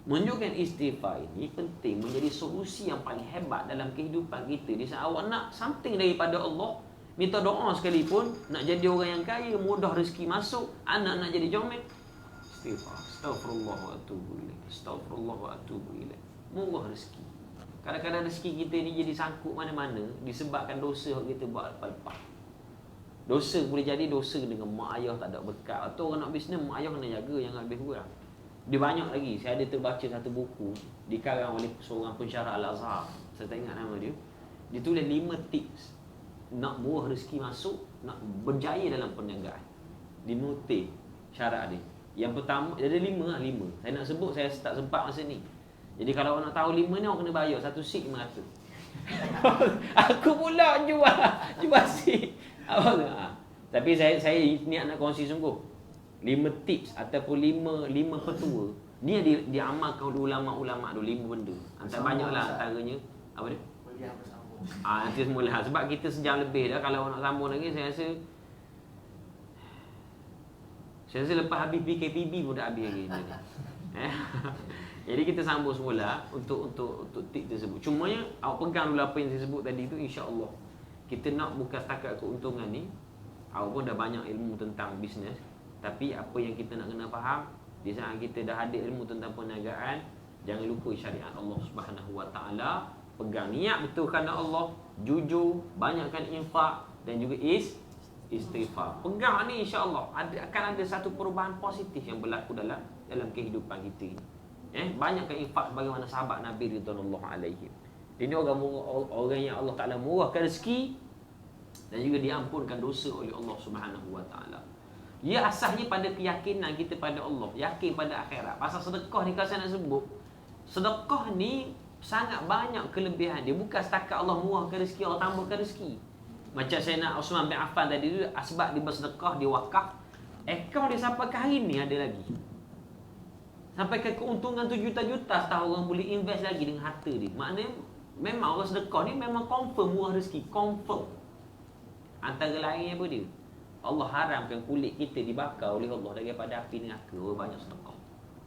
S1: Menunjukkan istighfar ini penting menjadi solusi yang paling hebat dalam kehidupan kita. Di saat awak nak something daripada Allah, minta doa sekalipun, nak jadi orang yang kaya, mudah rezeki masuk, anak nak jadi comel, istighfar. Astaghfirullah wa atubu ilaih. Astaghfirullah wa atubu ilaih. Murah rezeki. Kadang-kadang rezeki kita ni jadi sangkut mana-mana disebabkan dosa yang kita buat lepas-lepas. Dosa boleh jadi dosa dengan mak ayah tak ada berkat. Atau orang nak bisnes, mak ayah kena jaga yang lebih kurang. Dia banyak lagi. Saya ada terbaca satu buku dikarang oleh seorang pensyarah Al-Azhar. Saya tak ingat nama dia. Dia tulis 5 tips nak murah rezeki masuk, nak berjaya dalam perniagaan. Dia note syarat dia. Yang pertama, dia ada 5. Saya nak sebut, saya tak sempat masa ni. Jadi kalau awak nak tahu 5 ni, awak kena bayar satu seat 500. Aku pula jual seat. Tapi saya niat nak kongsi sungguh 5 tips ataupun 5 petua. Ni yang diamalkan oleh ulama-ulama tu, 5 benda. Antara banyaklah antaranya apa dia?
S2: Kuliah bersambung.
S1: Nanti semula sebab kita sejam lebih dah. Kalau nak sambung lagi saya rasa lepas habis PKPB pun dah habis lagi ni. Jadi kita sambung semula untuk tip tersebut. Cumanya awak pegang dulu apa yang saya sebut tadi tu, insya-Allah. Kita nak bukan setakat keuntungan ni. Awak pun dah banyak ilmu tentang bisnes, tapi apa yang kita nak kena faham di saat kita dah ada ilmu tentang perniagaan, jangan lupa syariat Allah Subhanahu Wa Taala. Pegang niat betul kerana Allah, jujur, banyakkan infak dan juga istighfar. Pegang ni insya-Allah akan ada satu perubahan positif yang berlaku dalam kehidupan kita ini. Banyakkan infak bagaimana sahabat Nabi radhiyallahu alaihi. Ini orang yang Allah Taala murahkan rezeki dan juga diampunkan dosa oleh Allah Subhanahu Wa Taala. Ia asasnya pada keyakinan kita pada Allah, yakin pada akhirat. Pasal sedekah ni kalau saya nak sebut, sedekah ni sangat banyak kelebihan dia. Bukan setakat Allah murahkan rezeki, Allah tambahkan rezeki. Macam saya nak Osman bin Affan tadi tu, sebab dia bersedekah, dia wakaf, akaun dia sampai ke hari ni ada lagi. Sampai ke keuntungan tu juta-juta setahun orang boleh invest lagi dengan harta dia. Maknanya memang orang sedekah ni memang confirm murah rezeki, confirm. Antara lain apa dia?
S4: Allah haramkan kulit kita dibakar oleh Allah daripada api neraka. Banyak sedekah.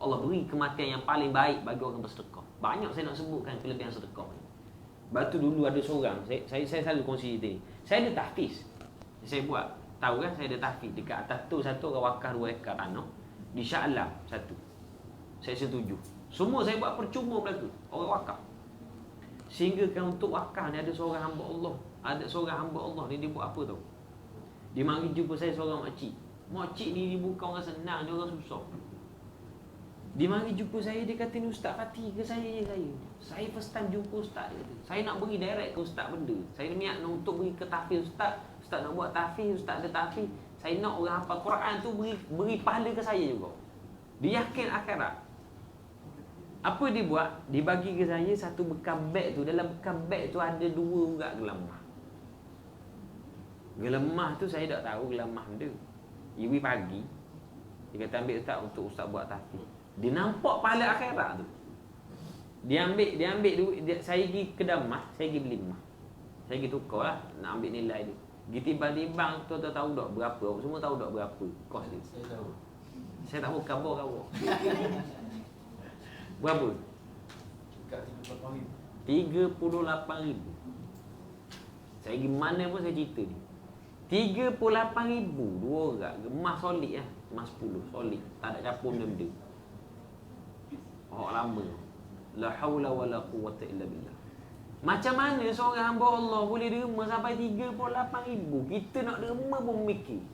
S4: Allah beri kematian yang paling baik bagi orang bersedekah. Banyak saya nak sebutkan kelebihan sedekah ni. Lepas tu dulu ada seorang, saya selalu kongsi cerita ni. Saya ada tahfiz. Saya buat, tahu kan saya ada tahfiz. Dekat atas tu satu orang wakaf 2 ekar tanah. Di Shah Alam satu. Saya setuju. Semua saya buat percuma belaka. Orang wakaf. Sehingga kan untuk wakaf ni ada seorang hamba Allah. Ada seorang hamba Allah ni dia buat apa tau? Dia mari jumpa saya seorang makcik. Makcik ni dia bukan orang senang, dia orang susah. Dia mari jumpa saya, dia kata ni Ustaz Fatih ke saya je saya. Saya first time jumpa Ustaz dia kata. Saya nak beri direct ke Ustaz benda. Saya niat nak untuk beri ke tahfiz Ustaz. Ustaz nak buat tahfiz, Ustaz ada tahfiz. Saya nak orang hafal Quran tu beri pahala ke saya juga. Dia yakin akhirat. Apa dia buat? Dia bagi ke saya satu bekam beg tu. Dalam bekam beg tu ada 2 urat gelamah. Gelamah tu saya tak tahu gelamah benda. Iwi pagi dia kata ambil Ustaz untuk Ustaz buat tahfiz. Dia nampak pahala akhirat tu. Dia ambil duit saya pergi ke Damas, saya pergi beli emas. Saya pergi tukar lah nak ambil nilai dia. Pergi timbang-timbang tu tahu tak berapa. Semua tahu tak berapa kos dia.
S3: Saya tahu.
S4: Saya tak mau khabar. Berapa?
S3: Dekat 38,000.
S4: 38,000. Saya pergi mana pun saya cerita ni. 38,000 2 orang. Emas solid lah. Emas 10 solid. Tak ada campur benda-benda. Orang lama. La haula wala quwwata illa billah. Macam mana seorang hamba Allah boleh derma sampai 38,000? Kita nak derma pun mikir.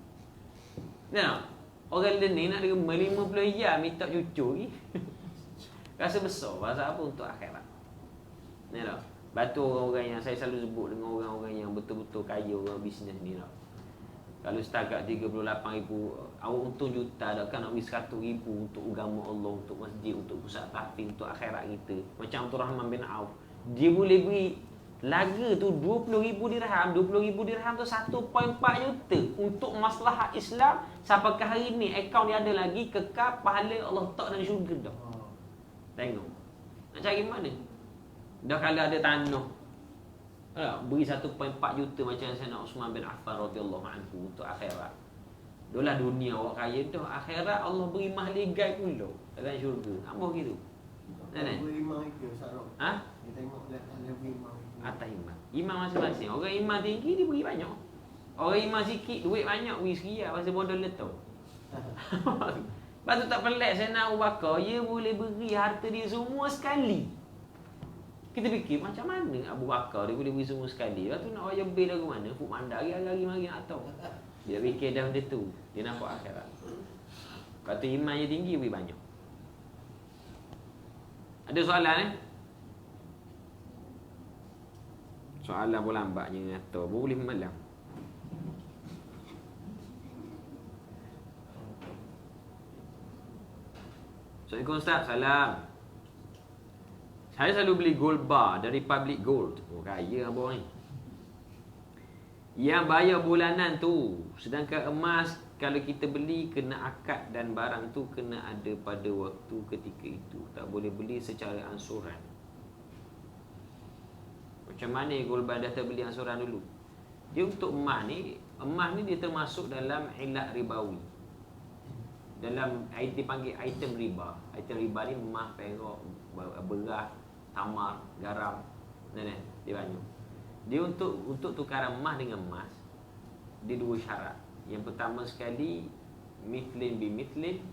S4: Nah, orang lain ni nak derma 50 jam minta cucu ni. Rasa besar. Pasal apa? Untuk akhirat. Ni tak? Batu orang-orang yang saya selalu sebut dengan orang-orang yang betul-betul kaya, orang bisnes ni tak? Kalau setakat 38,000, awak untung juta, takkan nak beri 100,000 untuk agama Allah, untuk masjid, untuk pusat tahfiz, untuk akhirat kita. Macam Abdul Rahman bin Auf, dia boleh beri laga tu 20,000 dirham. 20,000 dirham tu 1.4 juta untuk maslahat Islam. Sampai ke hari ni akaun dia ada lagi, kekal pahala Allah letak dalam syurga dah. Tengok. Nak cari mana? Dah kalau ada tanah, beri 1.4 juta macam Sayyidina Uthman bin Affan radhiyallahu anhu untuk akhirat. Dolah dunia awak kaya dah, akhirat Allah beri mahligai pula dalam syurga. Apa gitu? Kan?
S2: Beri imam itu Ustaz Rob.
S4: Ha?
S2: Dia tengok level imam itu.
S4: Atas imam. Imam masing-masing. Orang imam tinggi dia beri banyak. Orang imam sikit duit banyak beri sekian pasal bodoh letak. Lepas tu tak pelik Sayyidina Abu Bakar, dia boleh beri harta dia semua sekali. Kita fikir macam mana Abu Bakar dia boleh beri semua sekali. Lepas tu nak bayar bil dari mana? Fuk mandak hari-hari mari nak tahu. Dia fikir dah benda tu. Dia nampak akhirat. Kata iman yang tinggi beri banyak. Ada soalan Soalan pun lambatnya atau boleh malam. Assalamualaikum Ustaz. Salam. Saya selalu beli gold bar dari Public Gold. Oh, kaya abang ni. Yang bayar bulanan tu. Sedangkan emas, kalau kita beli, kena akad dan barang tu kena ada pada waktu ketika itu. Tak boleh beli secara ansuran. Macam mana gold bar dah terbeli ansuran dulu? Dia untuk emas ni dia termasuk dalam ilat ribawi. Dalam dipanggil item riba. Item riba ni emas, perak, beras, tamar, garam, dia banyak. Dia untuk tukaran emas dengan emas, dia 2 syarat. Yang pertama sekali, mithlin bi mithlin,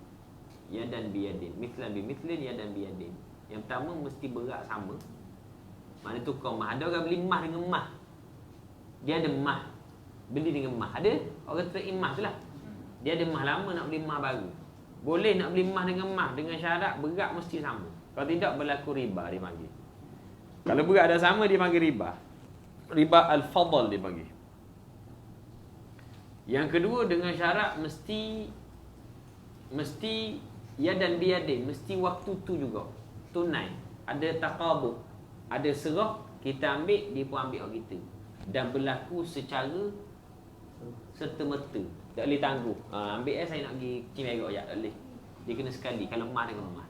S4: yadan bi yadin. Mithlan bi mithlin, yadan bi yadin. Yang pertama mesti berat sama. Mana tukar emas. Ada orang beli emas dengan emas. Dia ada emas, beli dengan emas. Ada orang trade emas tu lah. Dia ada emas lama nak beli emas baru. Boleh nak beli emas dengan emas dengan syarat berat mesti sama. Kalau tidak berlaku riba dia panggil. Kalau berat dah sama dia panggil riba. Riba al-fadl dia panggil. Yang kedua dengan syarat mesti yadan biyadin, mesti waktu tu juga. Tunai. Ada taqabud, ada serah, kita ambil, dia pun ambil orang kita. Dan berlaku secara serta-merta. Tak boleh tangguh. Ambil saya nak pergi Cimerak tak boleh. Dia kena sekali. Kalau emas dengan emas.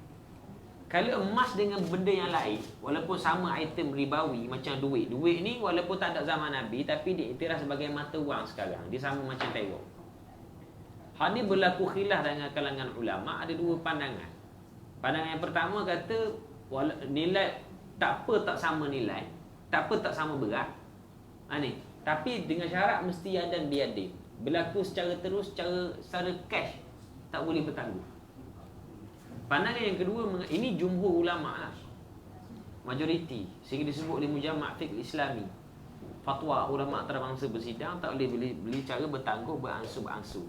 S4: Kalau emas dengan benda yang lain, walaupun sama item ribawi macam duit. Duit ni walaupun tak ada zaman Nabi, tapi dia iktiraf sebagai mata wang sekarang. Dia sama macam perak. Hak ni berlaku khilaf dengan kalangan ulama, ada dua pandangan. Pandangan yang pertama kata nilai tak apa tak sama nilai, tak apa tak sama berat. Ni. Tapi dengan syarat mesti adan biadin. Berlaku secara terus, secara cash tak boleh bertangguh. Pandangan yang kedua, ini jumhur ulama lah, majoriti, sehingga disebut oleh Mujamma' Fiqh Islami, fatwa ulama antarabangsa bersidang tak boleh beli cara bertangguh berangsur-angsur.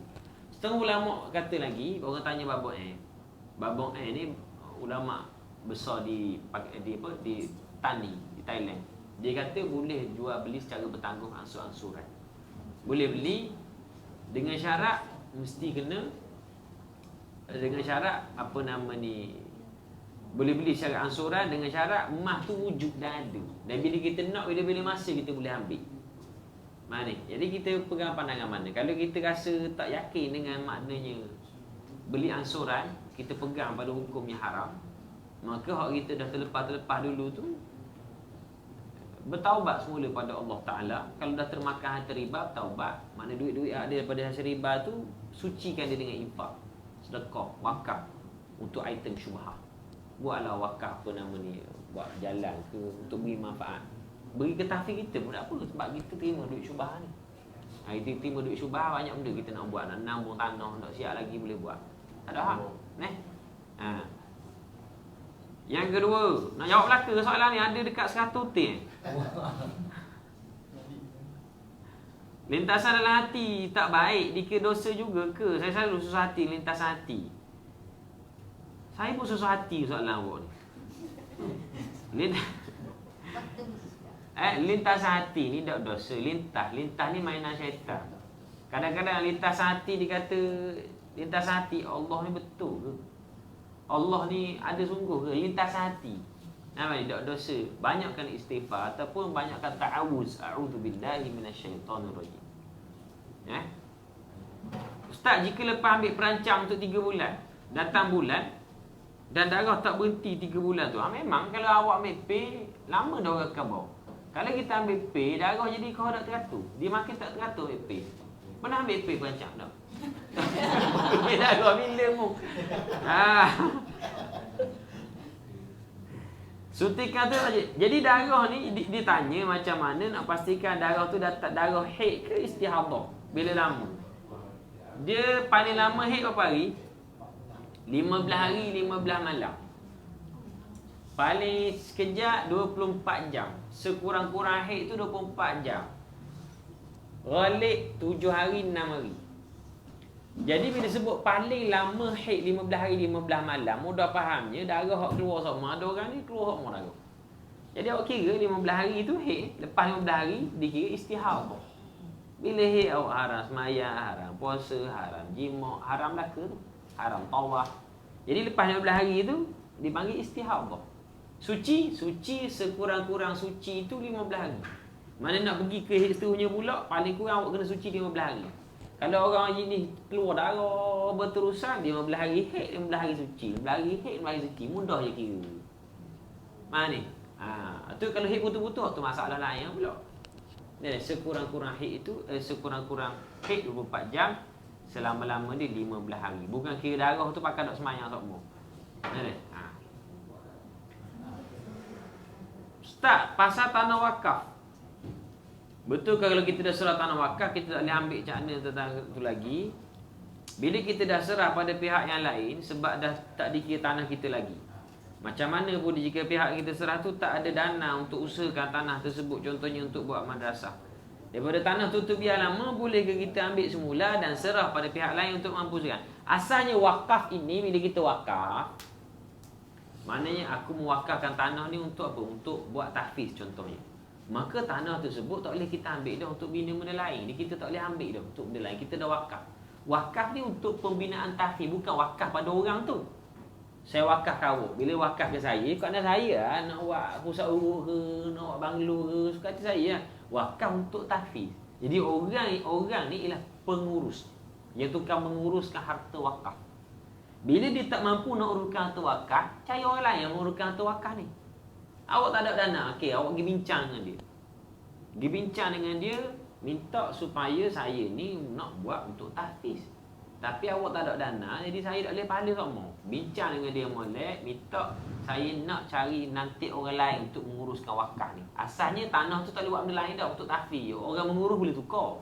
S4: Setengah ulama kata lagi, orang tanya Babak ni ulama besar di Tani, di Thailand. Dia kata boleh jual beli secara bertangguh ansur-ansuran. Boleh beli dengan syarat mesti kena, dengan syarat boleh beli secara ansuran dengan syarat emas tu wujud dah ada. Dan bila kita nak, bila masa kita boleh ambil. Mana? Jadi kita pegang pandangan mana? Kalau kita rasa tak yakin dengan maknanya beli ansuran, kita pegang pada hukum yang haram, maka hak kita dah terlepas dulu tu, bertaubat semula pada Allah Ta'ala. Kalau dah termakan harta riba, bertaubat. Mana duit-duit ada daripada hasil riba tu, sucikan dia dengan infak, sedekah, wakaf untuk item syubhah. Buatlah wakaf buat jalan ke, untuk beri manfaat. Beri ke tahfiz kita pun tak apa, sebab kita terima duit syubhah ni. Kita terima duit syubhah, banyak benda kita nak buat. Nak nambung tanah, nak siap lagi boleh buat. Tak ada hak. Yang kedua, nak jawab belaka soalan ni, ada dekat 100 tin. Lintasan dalam hati tak baik, dikira dosa juga ke? Saya selalu susah hati, lintasan hati. Saya pun susah hati soalan awak ni. Lintasan hati ni tak dosa. Lintas ni mainan syaitan. Kadang-kadang lintasan hati dikata lintasan hati, Allah ni betul ke? Allah ni ada sungguh ke? Lintasan hati. Namanya tak dosa. Banyakkan istighfar ataupun banyakkan ta'awuz. A'udzubillahi minasyaitonir rajim. Ustaz, jika lepas ambil perancang untuk 3 bulan, datang bulan dan darah tak berhenti 3 bulan tu, memang kalau awak ambil pay, lama darah akan bau. Kalau kita ambil pay, darah jadi kau tak teratur. Dia makin tak teratur ambil pay. Pernah ambil pay perancang tak? Darah bila mu. Suntikan tu saja. Jadi darah ni dia tanya macam mana nak pastikan darah tu darah haid ke istihadah. Bila lama? Dia paling lama haid berapa hari? 15 hari 15 malam. Paling sekejap 24 jam. Sekurang-kurang haid tu 24 jam. Ghalib 7 hari 6 hari. Jadi bila sebut paling lama haid 15 hari 15 malam, mudah fahamnya darah hak keluar sama. Ada orang ni keluar hak mau darah. Jadi awak kira 15 hari tu haid, lepas 15 hari dikira istihadah. Bila haid awak haram sembahyang, haram puasa, haram jima', haram laka tu, haram tawaf. Jadi lepas 15 hari tu dipanggil istihadah. Suci sekurang-kurang suci itu 15 hari. Mana nak pergi ke haid seterusnya pula, paling kurang awak kena suci 15 hari. Kalau orang ni keluar darah berterusan, 15 hari haid, 15 hari suci, 15 hari haid, 15 hari suci, mudah je kira. Mana ni? Tu kalau haid betul-betul tu masalah lain pula. Jadi sekurang-kurang haid itu sekurang-kurang haid 24 jam, selama-lama dia 15 hari. Bukan kira darah tu pakai nak semayang semua. Ustaz, pasal tanah wakaf. Betul kalau kita dah serah tanah wakaf, kita tak boleh ambil cakna tentang itu lagi. Bila kita dah serah pada pihak yang lain, sebab dah tak dikira tanah kita lagi. Macam mana pun jika pihak kita serah tu tak ada dana untuk usahakan tanah tersebut, contohnya untuk buat madrasah. Daripada tanah tu biar lama, boleh ke kita ambil semula dan serah pada pihak lain untuk mampuskan. Asalnya wakaf ini, bila kita wakaf, maknanya aku mewakafkan tanah ni untuk apa? Untuk buat tahfiz contohnya. Maka tanah tersebut tak boleh kita ambil dah untuk bina benda lain. Kita tak boleh ambil dah untuk benda lain. Kita dah wakaf. Wakaf ni untuk pembinaan tahfiz, bukan wakaf pada orang tu. Saya wakaf kau. Bila wakaf ke saya, kerana saya nak buat pusat urut ke, nak buat banglo ke, suka hati saya. Wakaf untuk tahfiz. Jadi orang ni ialah pengurus. Yang tukang menguruskan harta wakaf. Bila dia tak mampu nak uruskan harta wakaf, cari orang lain yang menguruskan harta wakaf ni. Awak tak ada dana, okey, awak pergi bincang dengan dia. Pergi bincang dengan dia, minta supaya saya ni nak buat untuk tahfiz. Tapi awak tak ada dana, jadi saya tak boleh pahala sama. Bincang dengan dia molek, minta saya nak cari nanti orang lain untuk menguruskan wakaf ni. Asalnya tanah tu tak boleh buat benda lain dah, untuk tahfiz. Orang mengurus boleh tukar.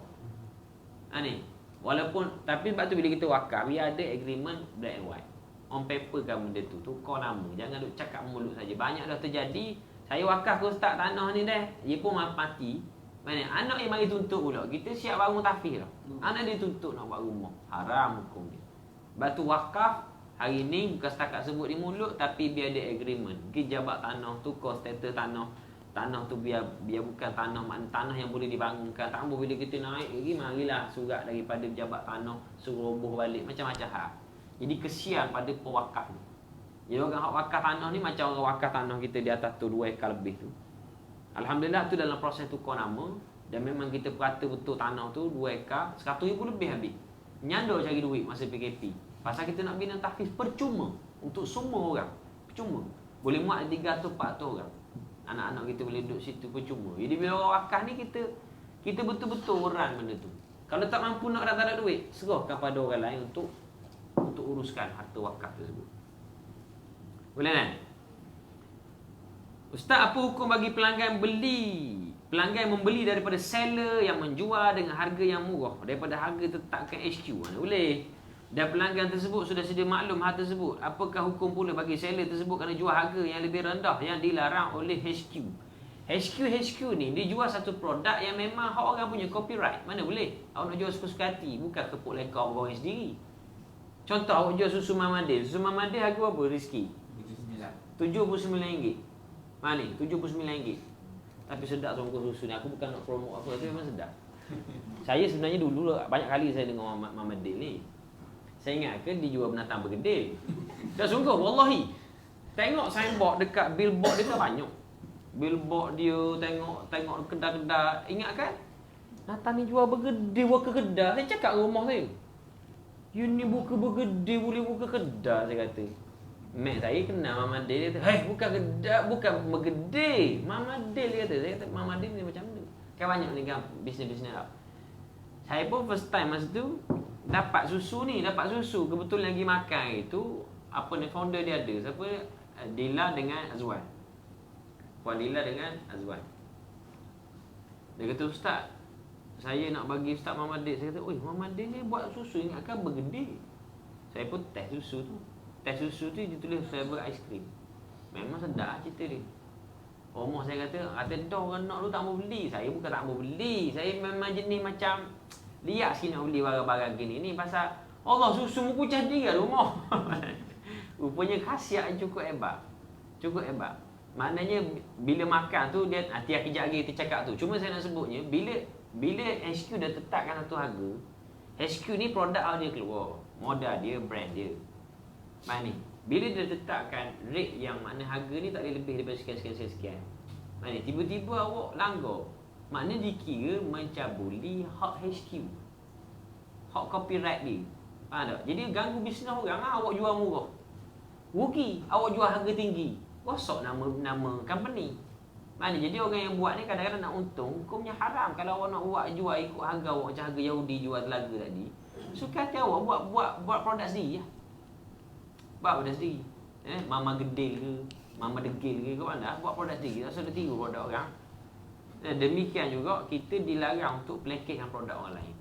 S4: Ni. Walaupun, tapi sebab tu bila kita wakaf, dia ada agreement black and white. On paper kan benda tu, tukar nama. Jangan duk cakap mulut saja. Banyak dah terjadi, saya wakaf ke ustaz tanah ni dah, dia pun mati. Mana anak yang mari tuntut pula. Kita siap bangun tahfiz dah. Anak dia tuntut nak buat rumah. Haram hukum dia. Batu wakaf hari ni bukan setakat sebut di mulut, tapi biar ada agreement. Pergi jabat tanah, tukar status tanah. Tanah tu biar bukan tanah, makna tanah yang boleh dibangunkan. Tambah bila kita naik lagi, marilah surat daripada jabat tanah suruh roboh balik, macam-macam hal. Jadi kesian pada pewakaf ni. Jadi orang hak wakaf tanah ni macam orang wakaf tanah kita di atas tu 2 ekar lebih tu. Alhamdulillah tu dalam proses tukar nama, dan memang kita perhati betul tanah tu 2 ekar, 100,000 lebih habis. Nyanda cari duit masa PKP. Pasal kita nak bina tahfiz percuma untuk semua orang. Percuma. Boleh muat 300-400 orang. Anak-anak kita boleh duduk situ percuma. Jadi bila orang wakaf ni kita betul-betul orang benda tu. Kalau tak mampu nak tak ada duit, serahkan pada orang lain untuk uruskan harta wakaf tersebut. Boleh kan? Ustaz, apa hukum bagi pelanggan membeli daripada seller yang menjual dengan harga yang murah daripada harga tetapkan HQ? Mana boleh? Dan pelanggan tersebut sudah sedia maklum hal tersebut. Apakah hukum pula bagi seller tersebut kerana jual harga yang lebih rendah yang dilarang oleh HQ? HQ ni dia jual satu produk yang memang hak orang punya copyright. Mana boleh? Awak nak jual suka-suka hati, bukan kepuk leka orang sendiri. Contoh awak jual susu Mamadil. Susu Mamadil harga berapa Rizki? RM79. Mana ni? RM79. Tapi sedap songkok susu ni. Aku bukan nak promote apa, tapi memang sedap. Saya sebenarnya dulu banyak kali saya dengar Mamadil ni. Saya ingat ke dijual binatang bergedil. Dan sungguh, wallahi. Tengok signboard dekat billboard dia kan banyak. Billboard dia, tengok kedai-kedai. Ingat kan? Nathan ni jual bergedil, buka kedai. Saya cakap rumah saya. You ni buka bergedil, boleh buka kedai, saya kata. Mak saya kenal Mama Del, dia kata, "Hei, bukan kedai, bukan bergedil. Mama Del," dia kata. Saya kata, "Mama Del ni macam mana?" Kan banyak ni kan bisnes-bisnes lah. Saya pun first time masa tu dapat susu. Kebetulan lagi makan itu, apa ni founder dia ada. Siapa? Dila dengan Azwan. Puan Dila dengan Azwan. Dia kata, "Ustaz, saya nak bagi Ustaz Mama Del." Saya kata, "Oi, Mama Del ni buat susu ingatkan bergedil." Saya pun test susu tu. Test susu tu dia tulis flavor aiskrim. Memang sedap cerita dia. Rumah saya kata dah orang nak lu tak mau beli. Saya bukan tak mau beli. Saya memang jenis macam liat sikit nak beli barang-barang gini. Ni pasal Allah susu muku jadi kat rumah. Rupanya khasiat cukup hebat. Maknanya bila makan tu dia tiap kejap lagi kita cakap tu. Cuma saya nak sebutnya bila HQ dah tetapkan satu harga, HQ ni produk dia keluar. Modal dia, brand dia. Mana ni? Bila dia letakkan rate yang mana harga ni tak boleh lebih daripada sekian. Mana ni? Tiba-tiba awak langgar. Maknanya dikira mencabuli hak HQ. Hak copyright dia. Faham tak? Jadi ganggu bisnes orang lah, awak jual murah. Rugi. Awak jual harga tinggi. Rosak nama company. Mana? Jadi orang yang buat ni kadang-kadang nak untung, hukumnya haram. Kalau awak nak buat jual ikut harga awak, macam harga Yahudi jual telaga tadi. Suka hati awak buat produk sendiri lah. Buat produk sendiri. Mama Gedil ke, Mama Degil ke, kau mana buat produk sendiri. Tak usah tiru produk orang. Demikian juga kita dilarang untuk package produk orang lain.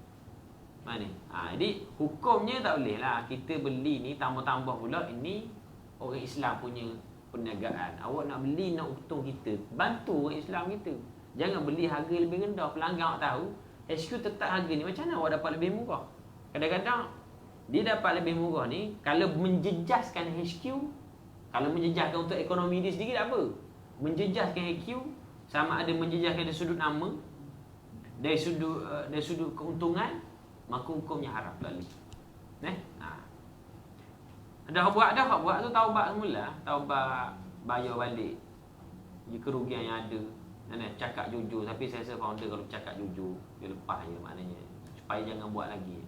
S4: Mana? Jadi hukumnya tak boleh lah. Kita beli ni tambah-tambah pula ini orang Islam punya perniagaan. Awak nak beli nak untung kita, bantu orang Islam kita. Jangan beli harga lebih rendah. Pelanggan awak tahu HQ tetap harga ni, macam mana awak dapat lebih murah? Kadang-kadang dia dapat lebih murah ni kalau menjejaskan HQ, kalau menjejaskan untuk ekonomi dia sendiri tak apa. Menjejaskan HQ sama ada menjejaskan dari sudut nama, dari sudut keuntungan, maka hukumnya haram lalu. Dah buat tu taubat semula, taubat bayar balik kerugian yang ada. Cakap jujur, tapi saya rasa founder kalau cakap jujur dia lepas je, maknanya supaya jangan buat lagi.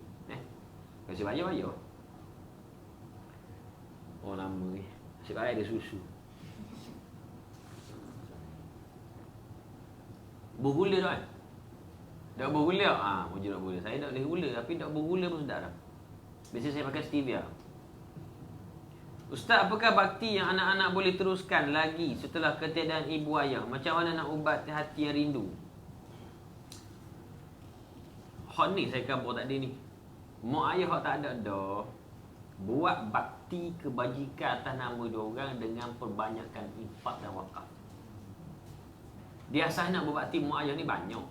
S4: Kasi bayar. Oh lama ni. Asyik bayar ada susu. Bergula tu kan? Tak bergula? Muji tak boleh. Saya tak boleh gula, tapi tak bergula pun sedap dah. Biasanya saya pakai stevia. Ustaz, apakah bakti yang anak-anak boleh teruskan lagi setelah ketiadaan ibu ayah? Macam mana nak ubat hati yang rindu? Hak ni saya kabur tadi ni. Mak ayah hak tak ada dah. Buat bakti kebajikan atas nama diorang dengan perbanyakkan infak dan wakaf. Dia asal nak berbakti mak ayah ni banyak.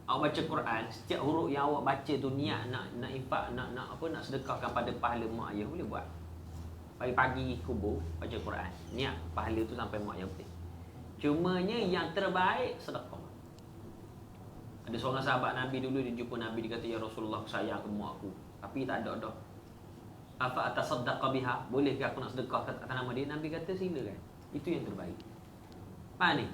S4: Awak baca Quran, setiap huruf yang awak baca tu niat nak infak, nak sedekahkan pada pahala mak ayah, boleh buat. Pagi-pagi kubur baca Quran, niat pahala tu sampai mak ayah betul. Cumanya yang terbaik sedekah. Ada seorang sahabat Nabi dulu, dia jumpa Nabi, dia kata, ya Rasulullah, aku sayang ke mak aku, tapi tak ada dah. Apa atasaddaqa biha? Bolehkah aku nak sedekah atas nama dia? Nabi kata silakan. Itu yang terbaik. Faham ni?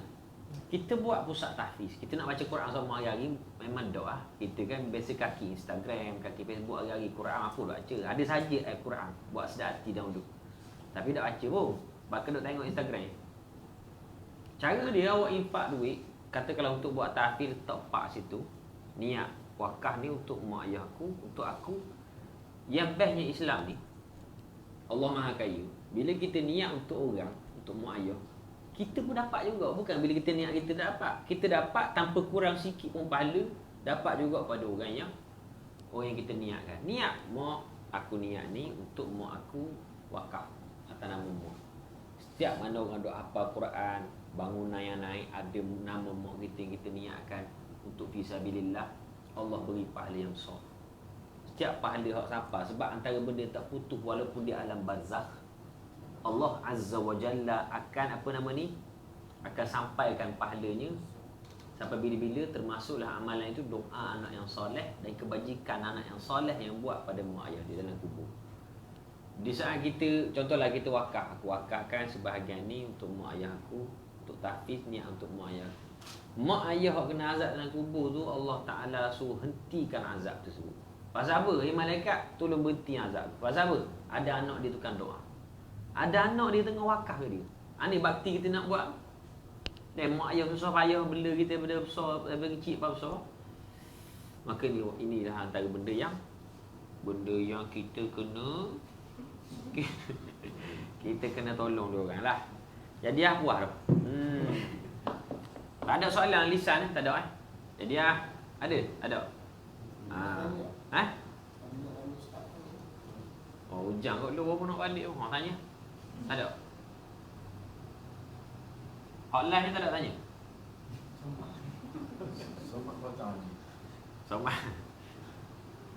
S4: Kita buat pusat tahfiz, kita nak baca Quran sama hari-hari, memang doa. Kita kan biasa kaki Instagram, kaki Facebook hari-hari, Quran apa baca. Ada saja Quran buat sedar hati dan duduk. Tapi tak baca pun. Bahkan duk tengok Instagram. Cara dia awak infak duit, kata kalau untuk buat tahfiz letak pak situ. Niat wakaf ni untuk mak ayah aku, untuk aku. Yang bestnya Islam ni, Allah Maha Kaya. Bila kita niat untuk orang, untuk mak ayah, kita pun dapat juga. Bukan bila kita niat kita dapat. Kita dapat tanpa kurang sikit pun pahala. Dapat juga pada orang yang kita niatkan. Niat mak aku niat ni untuk mak aku wakaf atas nama mak. Setiap mana orang duk hafal Quran, bangunan yang naik ada nama mak kita yang kita niatkan untuk fisabilillah, Allah beri pahala yang besar. Setiap pahala hak sampai, sebab antara benda tak putus walaupun di alam barzakh, Allah Azza wa Jalla akan akan sampaikan pahalanya sampai bila-bila. Termasuklah amalan itu doa anak yang soleh dan kebajikan anak yang soleh yang buat pada mak ayah di dalam kubur. Di saat kita, contohlah kita wakaf, aku wakafkan sebahagian ni untuk mak ayah aku, untuk tahfiz, niat untuk mak ayah. Mak ayah yang kena azab dalam kubur tu, Allah Ta'ala suruh hentikan azab tersebut. Pasal apa? Malaikat tolong berhenti azab. Pasal apa? Ada anak dia tukang doa. Ada anak dia tengah wakaf ke dia. Ini bakti kita nak buat. Dan mak ayah susah payah bela kita daripada besar, daripada kecil pada besar. Maka inilah antara benda yang kita kena kita kena tolong dia orang lah. Jadi puas dah. Tak ada soalan lisan tak ada Jadi ada. Oh, hujang kot lu pun nak balik orang tanya. Tak ada. Hotline ni tak ada tanya.
S3: Somak kota ni.
S4: Sama.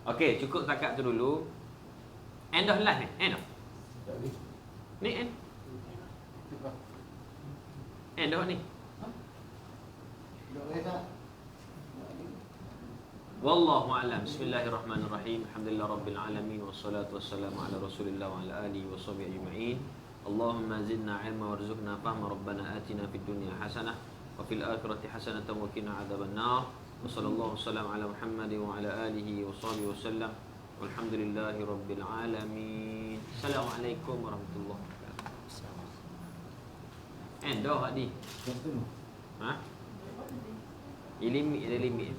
S4: Okey, cukup setakat tu dulu. End of live ni. End of. Ni end. End of ni. Wallahu a'lam. Bismillahirrahmanirrahim. Alhamdulillah rabbil alamin wassalatu wassalamu ala Rasulillah wa ala alihi washabihi ajma'in. Allahumma zidna ilma warzuqna fahma. Rabbana atina fid dunya hasanah wa fil akhirati hasanatan wa qina adzaban nar. Wa sallallahu wasallam ala Muhammad wa ala alihi washabihi wasallam. Walhamdulillahi rabbil alamin. Assalamualaikum warahmatullahi wabarakatuh. Dah hadi. Ha? Limit ada limit.